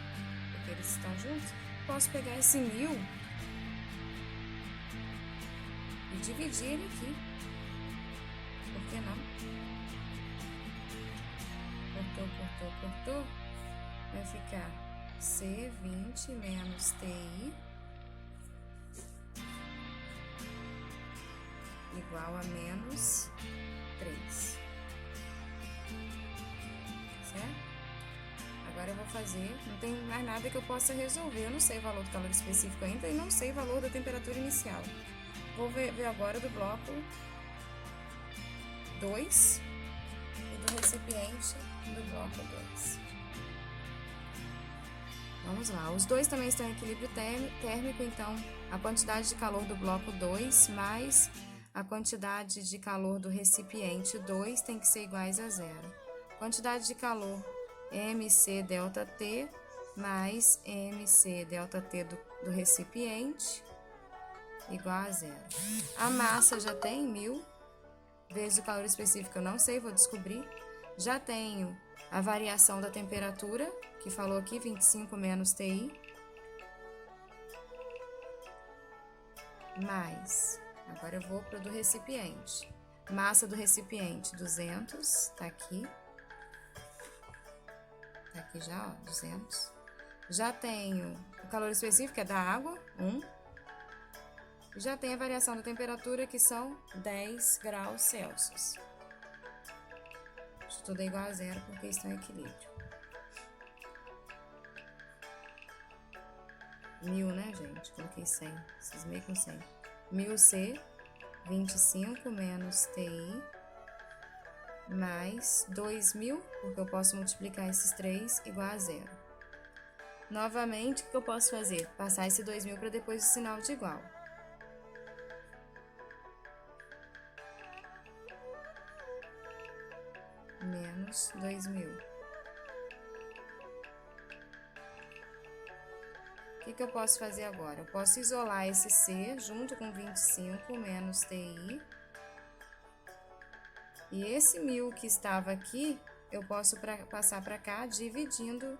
porque eles estão juntos. Posso pegar esse 1000 e dividir ele aqui. Por que não? Cortou. Vai ficar C20 menos TI igual a menos 3. Certo? Agora eu vou fazer, não tem mais nada que eu possa resolver. Eu não sei o valor do calor específico ainda e não sei o valor da temperatura inicial. Vou ver agora do bloco 2 e do recipiente do bloco 2. Vamos lá, os dois também estão em equilíbrio térmico, então a quantidade de calor do bloco 2 mais a quantidade de calor do recipiente 2 tem que ser iguais a zero. Quantidade de calor MC delta T mais MC delta T do recipiente igual a zero. A massa já tem 1000 vezes o calor específico, eu não sei, vou descobrir. Já tenho a variação da temperatura, que falou aqui, 25 menos TI, mais, agora eu vou para o do recipiente. Massa do recipiente, 200, tá aqui. Tá aqui já, ó, 200. Já tenho o calor específico, que é da água, 1. Já tem a variação da temperatura, que são 10 graus Celsius. Isso tudo é igual a zero, porque estão em equilíbrio. 1000, né, gente? Coloquei 100, cismei com 100. 1000C, 25 menos TI, mais 2000, porque eu posso multiplicar esses 3 igual a zero. Novamente, o que eu posso fazer? Passar esse 2000 para depois do sinal de igual. Menos 2000. O que eu posso fazer agora? Eu posso isolar esse C junto com 25 menos TI. E esse 1000 que estava aqui, eu posso passar para cá dividindo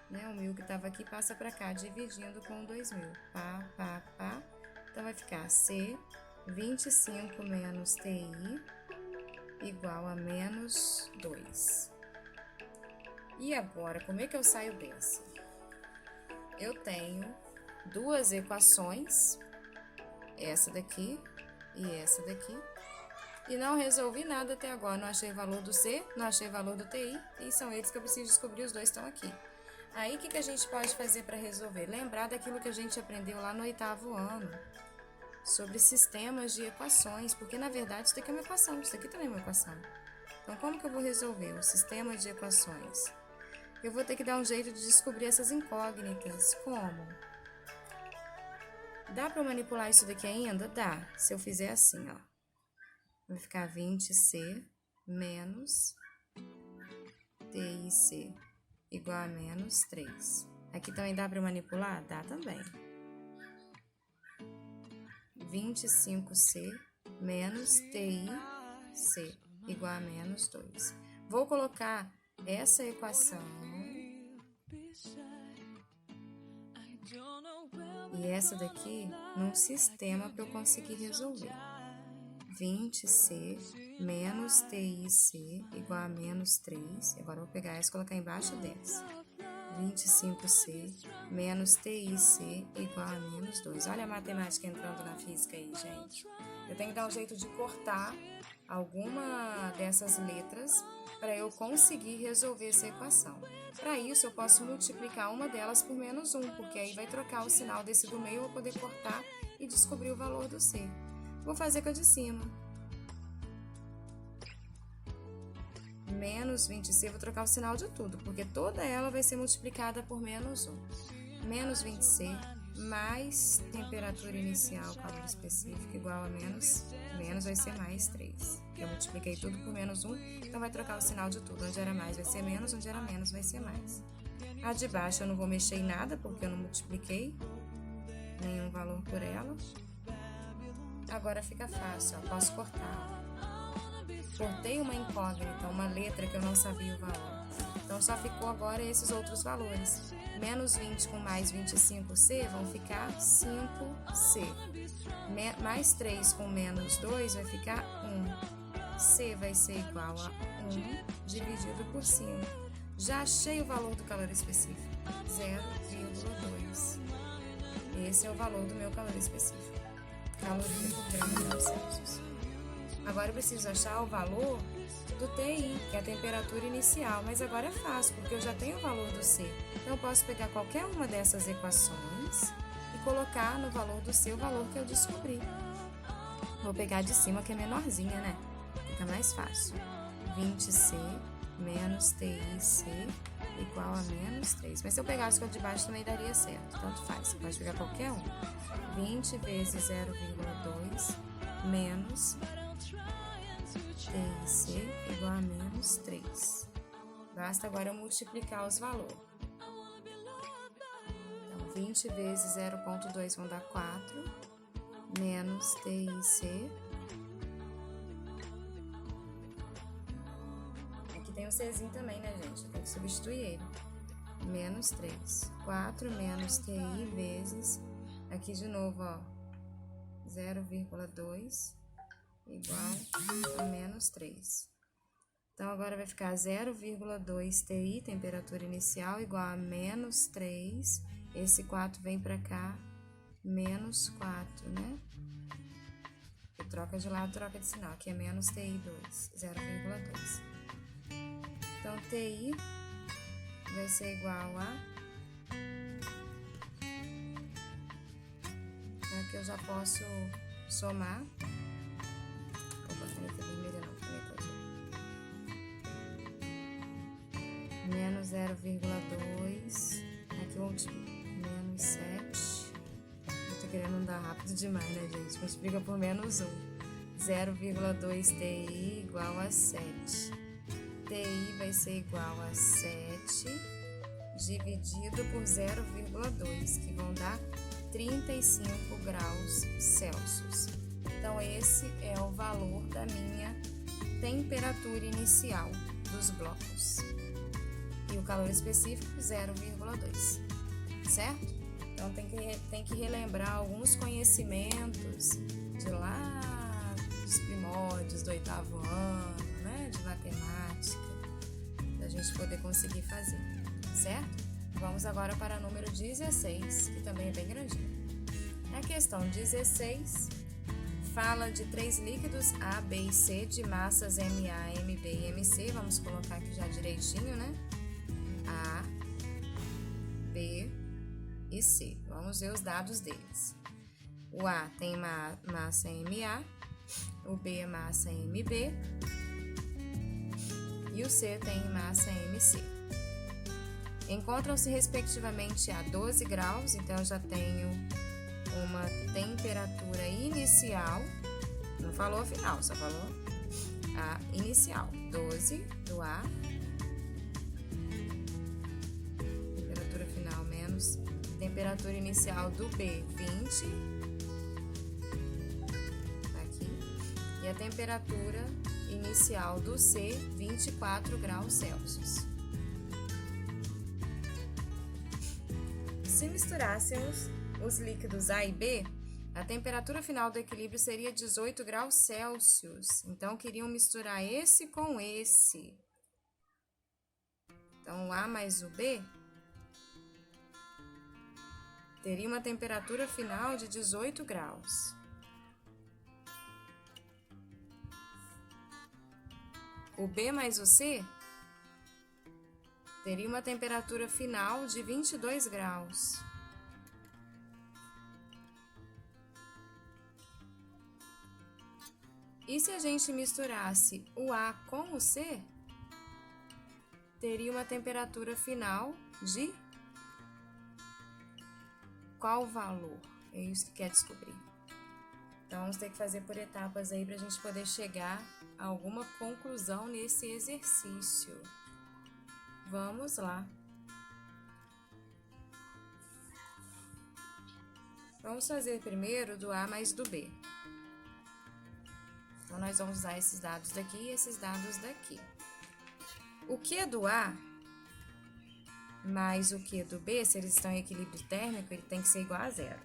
né? O 1000 que estava aqui passa para cá, dividindo com 2000. Pá, pá, pá. Então, vai ficar C 25 menos TI igual a menos 2. E agora, como é que eu saio dessa? Eu tenho duas equações, essa daqui e essa daqui, e não resolvi nada até agora. Não achei o valor do C, não achei o valor do TI, e são eles que eu preciso descobrir, os dois estão aqui. Aí, o que a gente pode fazer para resolver? Lembrar daquilo que a gente aprendeu lá no 8º ano, sobre sistemas de equações, porque na verdade isso daqui é uma equação, isso daqui também é uma equação. Então, como que eu vou resolver o sistema de equações? Eu vou ter que dar um jeito de descobrir essas incógnitas. Como? Dá para manipular isso daqui ainda? Dá. Se eu fizer assim, ó. Vai ficar 20C menos TIC igual a menos 3. Aqui também dá para manipular? Dá também. 25C menos TIC igual a menos 2. Vou colocar essa equação e essa daqui num sistema para eu conseguir resolver. 20C menos TIC igual a menos 3. Agora eu vou pegar essa e colocar embaixo dessa. 25C menos TIC igual a menos 2. Olha a matemática entrando na física aí, gente. Eu tenho que dar um jeito de cortar alguma dessas letras para eu conseguir resolver essa equação. Para isso, eu posso multiplicar uma delas por menos 1, porque aí vai trocar o sinal desse do meio, eu vou poder cortar e descobrir o valor do C. Vou fazer com a de cima. Menos 20C, vou trocar o sinal de tudo, porque toda ela vai ser multiplicada por menos 1. Menos 20C mais temperatura inicial, calor específico, igual a menos vai ser mais 3. Eu multipliquei tudo por menos 1, então vai trocar o sinal de tudo. Onde era mais vai ser menos, onde era menos vai ser mais. A de baixo eu não vou mexer em nada, porque eu não multipliquei nenhum valor por ela. Agora fica fácil, ó, posso cortar. Cortei uma incógnita, uma letra que eu não sabia o valor. Então, só ficou agora esses outros valores. Menos 20 com mais 25C vão ficar 5C. Mais 3 com menos 2 vai ficar 1. C vai ser igual a 1 dividido por 5. Já achei o valor do calor específico. 0,2. Esse é o valor do meu calor específico. Caloria por grama de Celsius. Agora eu preciso achar o valor do TI, que é a temperatura inicial, mas agora é fácil, porque eu já tenho o valor do C. Então eu posso pegar qualquer uma dessas equações e colocar no valor do C o valor que eu descobri. Vou pegar de cima, que é menorzinha, né? Fica mais fácil. 20C menos TIC igual a menos 3. Mas se eu pegasse com a de baixo também daria certo, tanto faz. Você pode pegar qualquer um. 20 vezes 0,2 menos TIC igual a menos 3. Basta agora eu multiplicar os valores. Então, 20 vezes 0,2 vão dar 4, menos TIC. Aqui tem um Czinho também, né, gente? Tem que substituir ele. Menos 3. 4 menos TI vezes, aqui de novo, ó, 0,2 igual a menos 3. Então, agora vai ficar 0,2 TI, temperatura inicial, igual a menos 3. Esse 4 vem para cá, menos 4, né? E troca de lado, troca de sinal. Aqui é menos TI2, 0,2. Então, TI vai ser igual a... Aqui eu já posso somar. Caneta vermelha não, caneta azul. Menos 0,2. Aqui eu menos 7. Eu tô querendo andar rápido demais, né, gente? Multiplica por menos 1. 0,2 TI igual a 7. TI vai ser igual a 7 dividido por 0,2, que vão dar 35 graus Celsius. Então, esse é o valor da minha temperatura inicial dos blocos. e o calor específico 0,2, certo? Então tem que relembrar alguns conhecimentos de lá dos primórdios do 8º ano, né, de matemática, para a gente poder conseguir fazer, certo? Vamos agora para o número 16, que também é bem grandinho. Na questão 16, fala de 3 líquidos A, B e C de massas MA, MB e MC. Vamos colocar aqui já direitinho, né? A, B e C. Vamos ver os dados deles. O A tem massa MA, o B é massa MB e o C tem massa MC. Encontram-se respectivamente a 12 graus, então eu já tenho uma temperatura inicial, não falou a final, só falou a inicial, 12 do A, temperatura final menos temperatura inicial do B, 20, aqui, e a temperatura inicial do C, 24 graus Celsius. Se misturássemos os líquidos A e B, a temperatura final do equilíbrio seria 18 graus Celsius. Então, queriam misturar esse com esse. Então, o A mais o B teria uma temperatura final de 18 graus. O B mais o C teria uma temperatura final de 22 graus. E se a gente misturasse o A com o C, teria uma temperatura final de qual valor? É isso que quer descobrir. Então, vamos ter que fazer por etapas aí para a gente poder chegar a alguma conclusão nesse exercício. Vamos lá. Vamos fazer primeiro do A mais do B. Então, nós vamos usar esses dados daqui e esses dados daqui. O Q do A mais o Q do B, se eles estão em equilíbrio térmico, ele tem que ser igual a 0.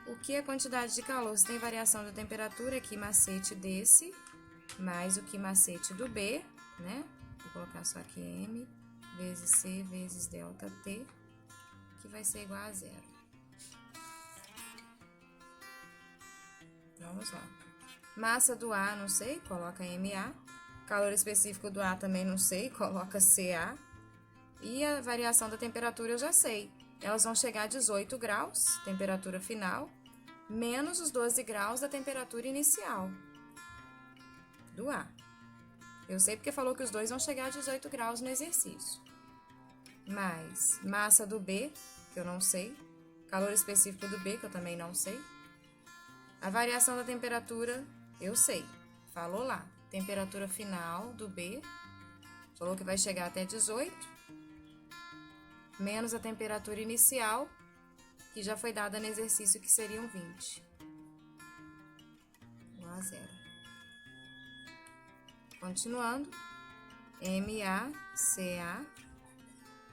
O Q é a quantidade de calor, se tem variação da temperatura, aqui macete desse, mais o que macete do B, né? Vou colocar só aqui M vezes C vezes delta T, que vai ser igual a 0. Vamos lá. Massa do A, não sei, coloca MA. Calor específico do A também não sei, coloca CA. E a variação da temperatura eu já sei. Elas vão chegar a 18 graus, temperatura final, menos os 12 graus da temperatura inicial do A. Eu sei porque falou que os dois vão chegar a 18 graus no exercício. Mais massa do B, que eu não sei. Calor específico do B, que eu também não sei. A variação da temperatura, eu sei. Falou lá. Temperatura final do B. Falou que vai chegar até 18. Menos a temperatura inicial, que já foi dada no exercício, que seriam 20. Igual a 0. Continuando. MaCa.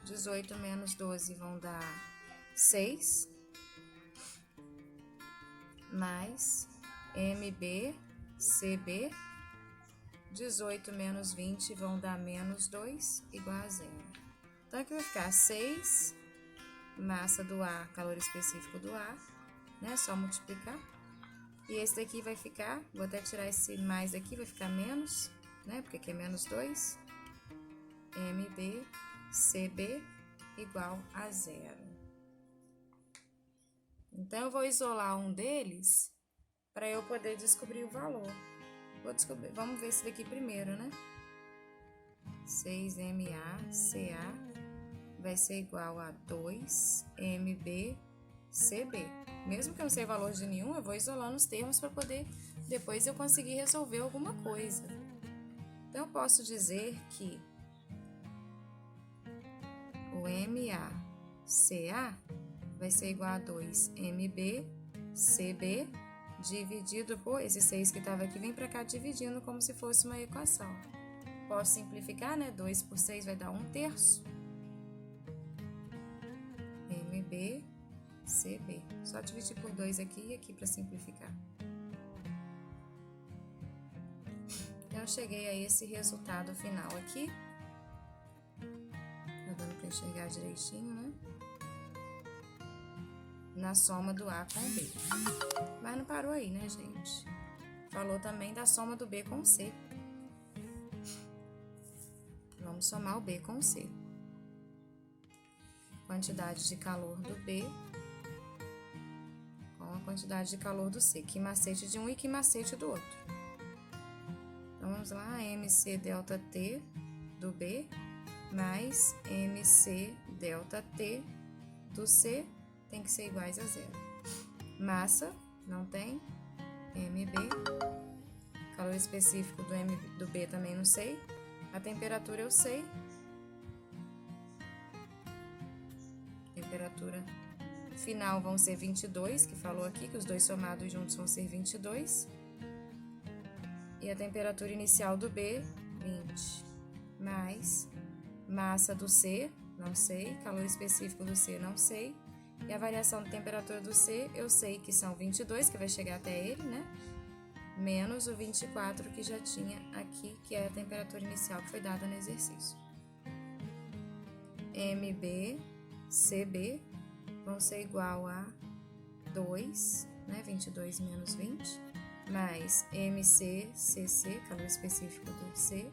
18 menos 12 vão dar 6. Mais MbCb. 18 menos 20 vão dar menos 2, igual a 0. Então, aqui vai ficar 6, massa do A, calor específico do A, né? Só multiplicar. E esse daqui vai ficar, vou até tirar esse mais daqui, vai ficar menos, né? Porque aqui é menos 2. MbCb igual a 0. Então, eu vou isolar um deles para eu poder descobrir o valor. Vamos ver esse daqui primeiro, né? 6MaCa vai ser igual a 2MbCb. Mesmo que eu não sei valor de nenhum, eu vou isolando os termos para poder depois eu conseguir resolver alguma coisa. Então, eu posso dizer que o MaCa vai ser igual a 2MbCb dividido por esse 6 que estava aqui, vem para cá dividindo como se fosse uma equação. Posso simplificar, né? 2 por 6 vai dar 1/3. MB, CB. Só dividir por 2 aqui e aqui para simplificar. Eu cheguei a esse resultado final aqui. Tá dando para enxergar direitinho, né? Na soma do A com o B. Mas não parou aí, né, gente? Falou também da soma do B com o C. Vamos somar o B com o C. Quantidade de calor do B com a quantidade de calor do C. Que macete de um e que macete do outro. Então, vamos lá. MC delta T do B mais MC delta T do C tem que ser iguais a 0. Massa, não tem. MB. Calor específico do B também não sei. A temperatura eu sei. Temperatura final vão ser 22, que falou aqui, que os dois somados juntos vão ser 22. E a temperatura inicial do B, 20. Mais massa do C, não sei. Calor específico do C, não sei. E a variação de temperatura do C, eu sei que são 22, que vai chegar até ele, né? Menos o 24 que já tinha aqui, que é a temperatura inicial que foi dada no exercício. MB, CB vão ser igual a 2, né? 22 menos 20, mais MC, CC, calor específico do C,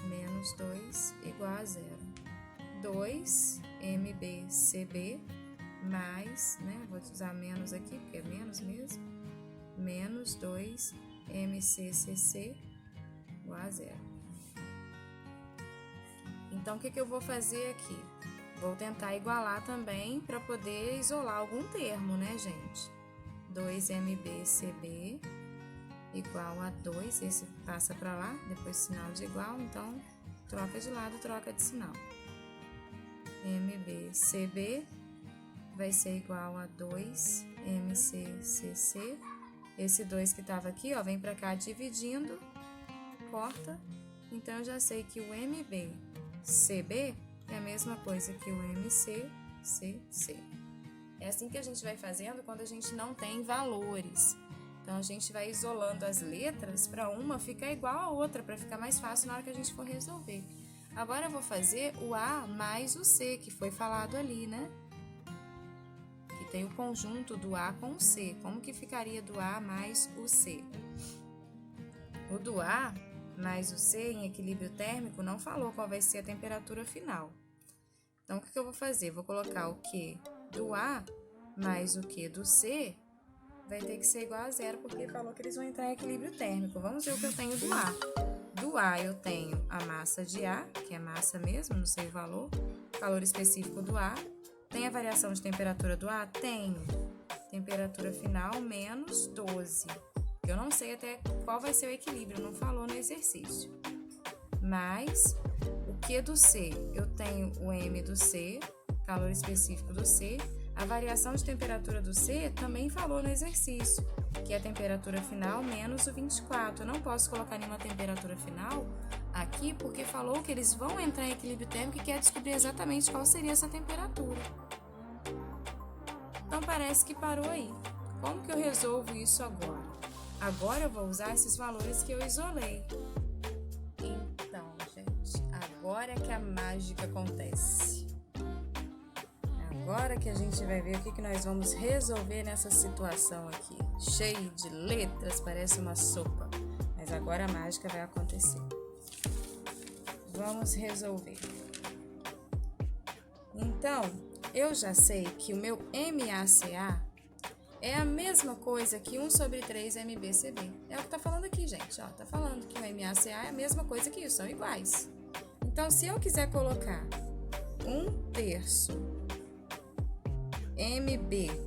menos 2 igual a 0. 2 MB, CB, mais, né? Vou usar menos aqui, porque é menos mesmo. Menos 2 MCCC igual a 0. Então, o que eu vou fazer aqui? Vou tentar igualar também para poder isolar algum termo, né, gente? 2MBCB igual a 2. Esse passa para lá, depois sinal de igual, então troca de lado, troca de sinal. MBCB vai ser igual a 2MCCC. Esse 2 que estava aqui, ó, vem para cá dividindo, corta. Então, eu já sei que o MBCB é a mesma coisa que o MCCC. É assim que a gente vai fazendo quando a gente não tem valores. Então, a gente vai isolando as letras para uma ficar igual a outra, para ficar mais fácil na hora que a gente for resolver. Agora, eu vou fazer o A mais o C, que foi falado ali, né? Tem o conjunto do A com o C. Como que ficaria do A mais o C? O do A mais o C em equilíbrio térmico não falou qual vai ser a temperatura final. Então, o que eu vou fazer? Vou colocar o Q do A mais o Q do C vai ter que ser igual a 0, porque falou que eles vão entrar em equilíbrio térmico. Vamos ver o que eu tenho do A. Do A eu tenho a massa de A, que é massa mesmo, não sei o valor, calor específico do A. Tem a variação de temperatura do A? Tenho. Temperatura final menos 12. Eu não sei até qual vai ser o equilíbrio, não falou no exercício. Mais o Q do C? Eu tenho o M do C, calor específico do C. A variação de temperatura do C também falou no exercício, que é a temperatura final menos o 24. Eu não posso colocar nenhuma temperatura final aqui, porque falou que eles vão entrar em equilíbrio térmico e quer descobrir exatamente qual seria essa temperatura. Então, parece que parou aí. Como que eu resolvo isso agora? Agora eu vou usar esses valores que eu isolei. Então, gente, agora é que a mágica acontece. Agora que a gente vai ver o que nós vamos resolver nessa situação aqui. Cheio de letras, parece uma sopa. Mas agora a mágica vai acontecer. Vamos resolver. Então, eu já sei que o meu MACA é a mesma coisa que 1 sobre 3 MBCB. É o que tá falando aqui, gente. Ó, tá falando que o MACA é a mesma coisa que isso, são iguais. Então, se eu quiser colocar 1/3 MBCB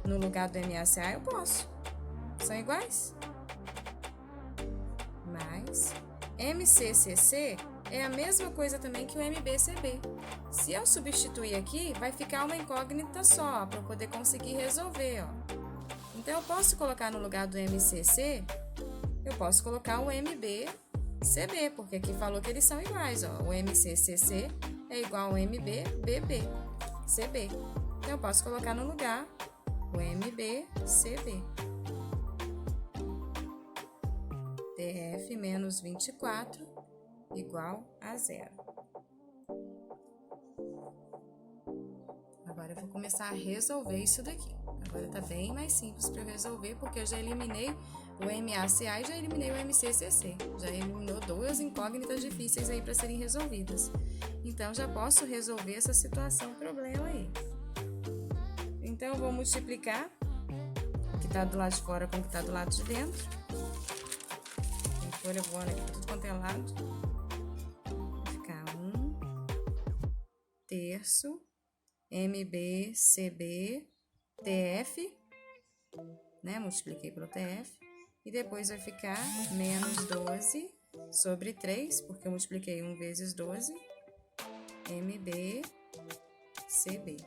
no lugar do MACA, eu posso. São iguais. Mas MCCC é a mesma coisa também que o MBCB. Se eu substituir aqui, vai ficar uma incógnita só, para eu poder conseguir resolver, ó. Então, eu posso colocar no lugar do MCC eu posso colocar o MB/CB, porque aqui falou que eles são iguais, ó. O MC/CC é igual ao MB/BB/CB. Então, eu posso colocar no lugar o MB/CB. TF menos 24 igual a 0. Agora eu vou começar a resolver isso daqui. Agora tá bem mais simples para eu resolver, porque eu já eliminei o MACA e já eliminei o MC/CC. Já eliminou duas incógnitas difíceis aí para serem resolvidas. Então, já posso resolver essa situação, problema aí. Então, eu vou multiplicar o que está do lado de fora com o que está do lado de dentro. Tem folha voando aqui para tudo quanto é lado. Vai ficar 1/3 MB/CB TF, né? Multipliquei pelo TF. E depois vai ficar menos 12 sobre 3, porque eu multipliquei 1 vezes 12, MB/CB.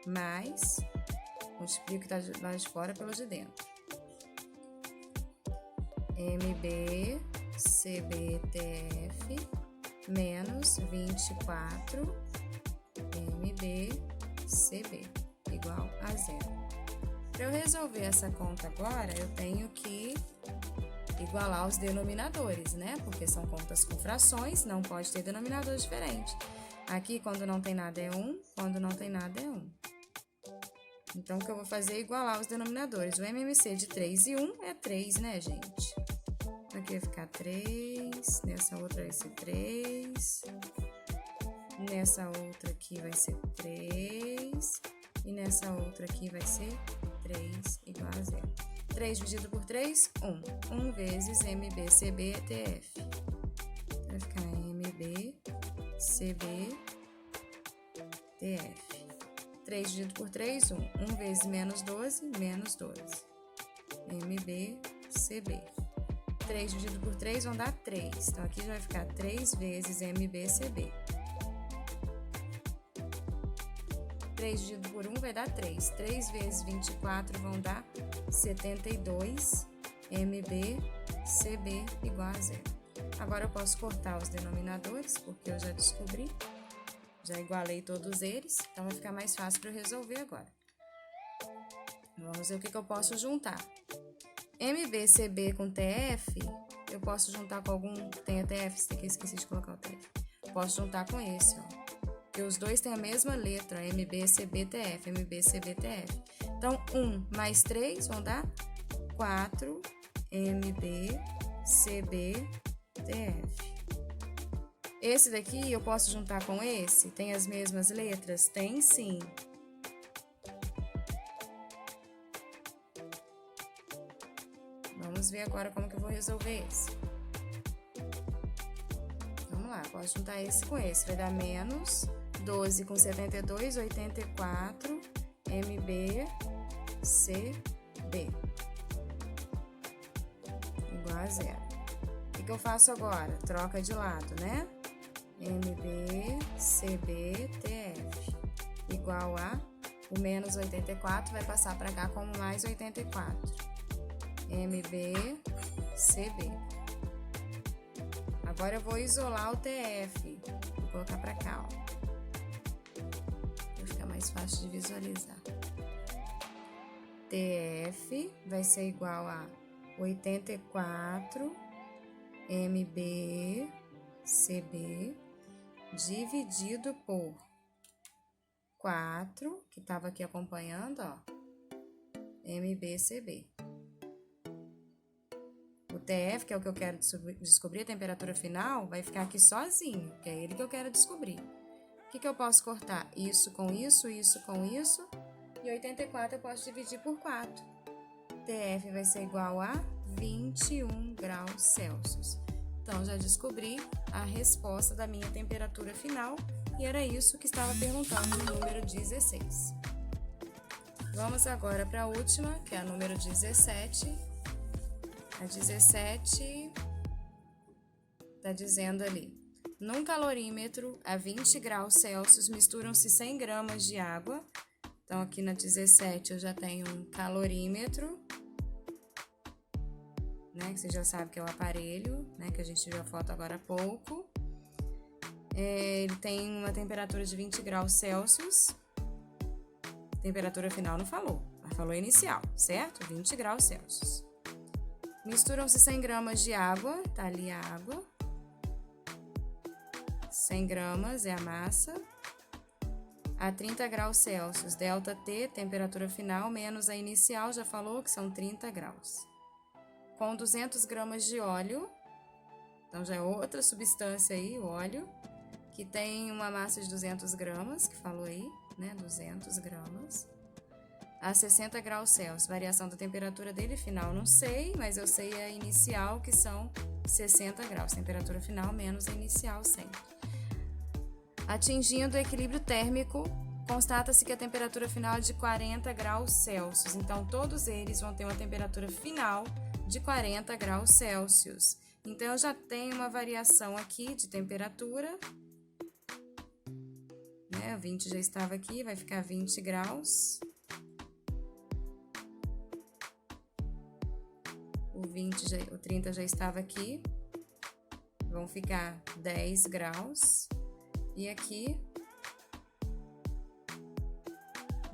Mais, multiplico o que está lá de fora pelo de dentro. MB/CB/TF menos 24 MB/CB igual a 0. Para eu resolver essa conta agora, eu tenho que igualar os denominadores, né? Porque são contas com frações, não pode ter denominador diferente. Aqui, quando não tem nada é 1, quando não tem nada é 1. Então, o que eu vou fazer é igualar os denominadores. O MMC de 3 e 1 é 3, né, gente? Aqui vai ficar 3, nessa outra vai ser 3, nessa outra aqui vai ser 3, e nessa outra aqui vai ser 3 igual a 0. 3 dividido por 3, 1. 1 vezes MB/CB/TF. Vai ficar MB/CB/TF. 3 dividido por 3, 1. 1 vezes menos 12, menos 12. MB/CB. 3 dividido por 3 vão dar 3. Então, aqui já vai ficar 3 vezes MB/CB. 3 dividido por 1 vai dar 3. 3 vezes 24 vão dar 72 MB/CB igual a 0. Agora, eu posso cortar os denominadores, porque eu já descobri. Já igualei todos eles, então vai ficar mais fácil para eu resolver agora. Vamos ver o que eu posso juntar. MB/CB com TF, eu posso juntar com algum... Tem a TF, esse aqui eu esqueci de colocar o TF. Posso juntar com esse, ó. Porque os dois têm a mesma letra, MB/CB/TF, MB/CB/TF. Então, 1 mais 3 vão dar 4 MB/CB/TF. Esse daqui eu posso juntar com esse? Tem as mesmas letras? Tem sim. Vamos ver agora como que eu vou resolver esse. Vamos lá, posso juntar esse com esse. Vai dar menos 12 com 72, 84 MB/CB igual a 0. O que eu faço agora? Troca de lado, né? MB/CB/TF igual a... O menos 84 vai passar para cá como mais 84. MB/CB. Agora eu vou isolar o TF. Vou colocar para cá, ó. Vai ficar mais fácil de visualizar. TF vai ser igual a 84 MB/CB dividido por 4, que estava aqui acompanhando, ó, MB/CB. O TF, que é o que eu quero descobrir, a temperatura final, vai ficar aqui sozinho, que é ele que eu quero descobrir. O que eu posso cortar? Isso com isso, isso com isso, e 84 eu posso dividir por 4. TF vai ser igual a 21 graus Celsius. Então, já descobri a resposta da minha temperatura final e era isso que estava perguntando no número 16. Vamos agora para a última, que é a número 17. A 17 está dizendo ali: num calorímetro a 20 graus Celsius misturam-se 100 gramas de água. Então, aqui na 17 eu já tenho um calorímetro, né? né, que você já sabe que é o aparelho, né, que a gente viu a foto agora há pouco. Ele tem uma temperatura de 20 graus Celsius. Temperatura final não falou, mas falou inicial, certo? 20 graus Celsius. Misturam-se 100 gramas de água, tá ali a água. 100 gramas é a massa. A 30 graus Celsius, delta T, temperatura final, menos a inicial, já falou que são 30 graus. Com 200 gramas de óleo, então já é outra substância aí, o óleo, que tem uma massa de 200 gramas, que falou aí, né, 200 gramas. A 60 graus Celsius, variação da temperatura dele final, não sei, mas eu sei a inicial, que são 60 graus, temperatura final menos a inicial, 100. Atingindo o equilíbrio térmico, constata-se que a temperatura final é de 40 graus Celsius. Então, todos eles vão ter uma temperatura final de 40 graus Celsius. Então, eu já tenho uma variação aqui de temperatura. Né? O 20 já estava aqui, vai ficar 20 graus. O 30 já estava aqui. Vão ficar 10 graus. E aqui,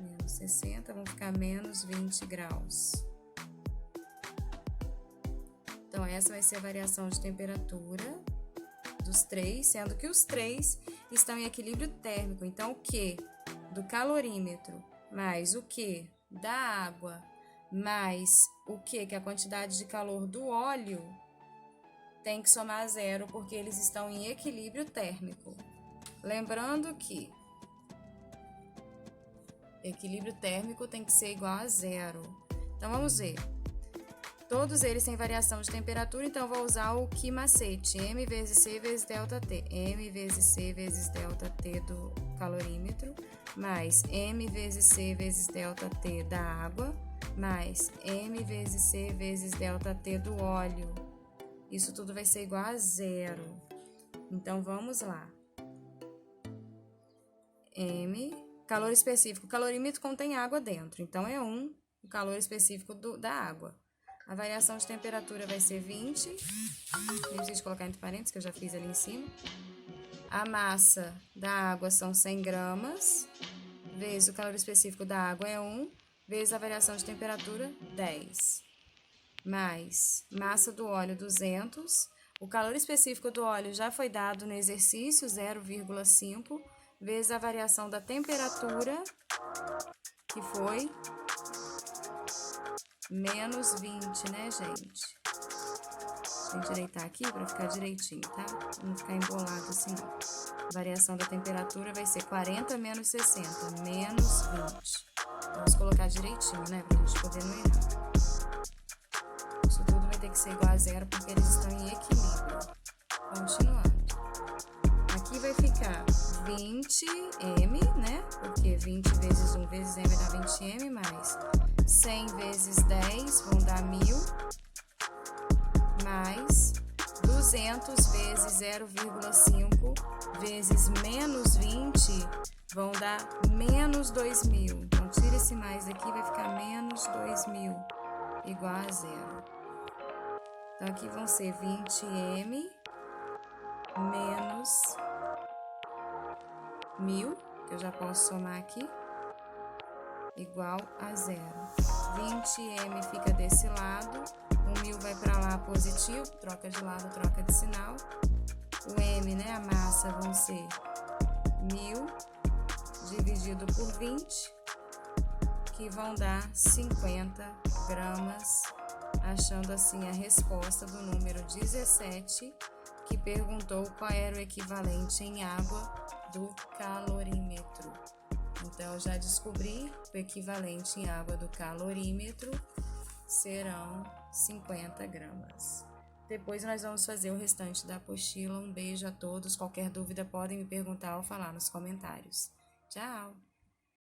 menos 60, vão ficar menos 20 graus. Então, essa vai ser a variação de temperatura dos três, sendo que os três estão em equilíbrio térmico. Então, o Q do calorímetro mais o Q da água mais o Q, que é a quantidade de calor do óleo, tem que somar a zero, porque eles estão em equilíbrio térmico. Lembrando que equilíbrio térmico tem que ser igual a zero. Então, vamos ver. Todos eles têm variação de temperatura, então vou usar o que macete. M vezes C vezes delta T. M vezes C vezes delta T do calorímetro, mais M vezes C vezes delta T da água, mais M vezes C vezes delta T do óleo. Isso tudo vai ser igual a zero. Então, vamos lá. M, calor específico. O calorímetro contém água dentro, então é 1 o calor específico da água. A variação de temperatura vai ser 20. Nem preciso colocar entre parênteses, que eu já fiz ali em cima. A massa da água são 100 gramas, vezes o calor específico da água é 1, vezes a variação de temperatura, 10. Mais massa do óleo, 200. O calor específico do óleo já foi dado no exercício, 0,5. Vezes a variação da temperatura, que foi menos 20, né, gente? Tem que endireitar aqui para ficar direitinho, tá? Não ficar embolado assim, não. A variação da temperatura vai ser 40 menos 60, menos 20. Vamos colocar direitinho, né, pra gente poder não errar. Isso tudo vai ter que ser igual a zero, porque eles estão em equilíbrio. Continuando. Aqui vai ficar 20m, né? Porque 20 vezes 1 vezes m dá 20m, mais 100 vezes 10 vão dar 1000, mais 200 vezes 0,5 vezes menos 20 vão dar menos 2000. Então, tira esse mais daqui, vai ficar menos 2000, igual a zero. Então, aqui vão ser 20m menos 1000, que eu já posso somar aqui, igual a zero. 20m fica desse lado, o 1000 vai para lá positivo, troca de lado, troca de sinal. O M, né, a massa, vão ser 1000 dividido por 20, que vão dar 50 gramas, achando assim a resposta do número 17, que perguntou qual era o equivalente em água do calorímetro. Então, eu já descobri o equivalente em água do calorímetro serão 50 gramas. Depois nós vamos fazer o restante da apostila. Um beijo a todos. Qualquer dúvida podem me perguntar ou falar nos comentários. Tchau!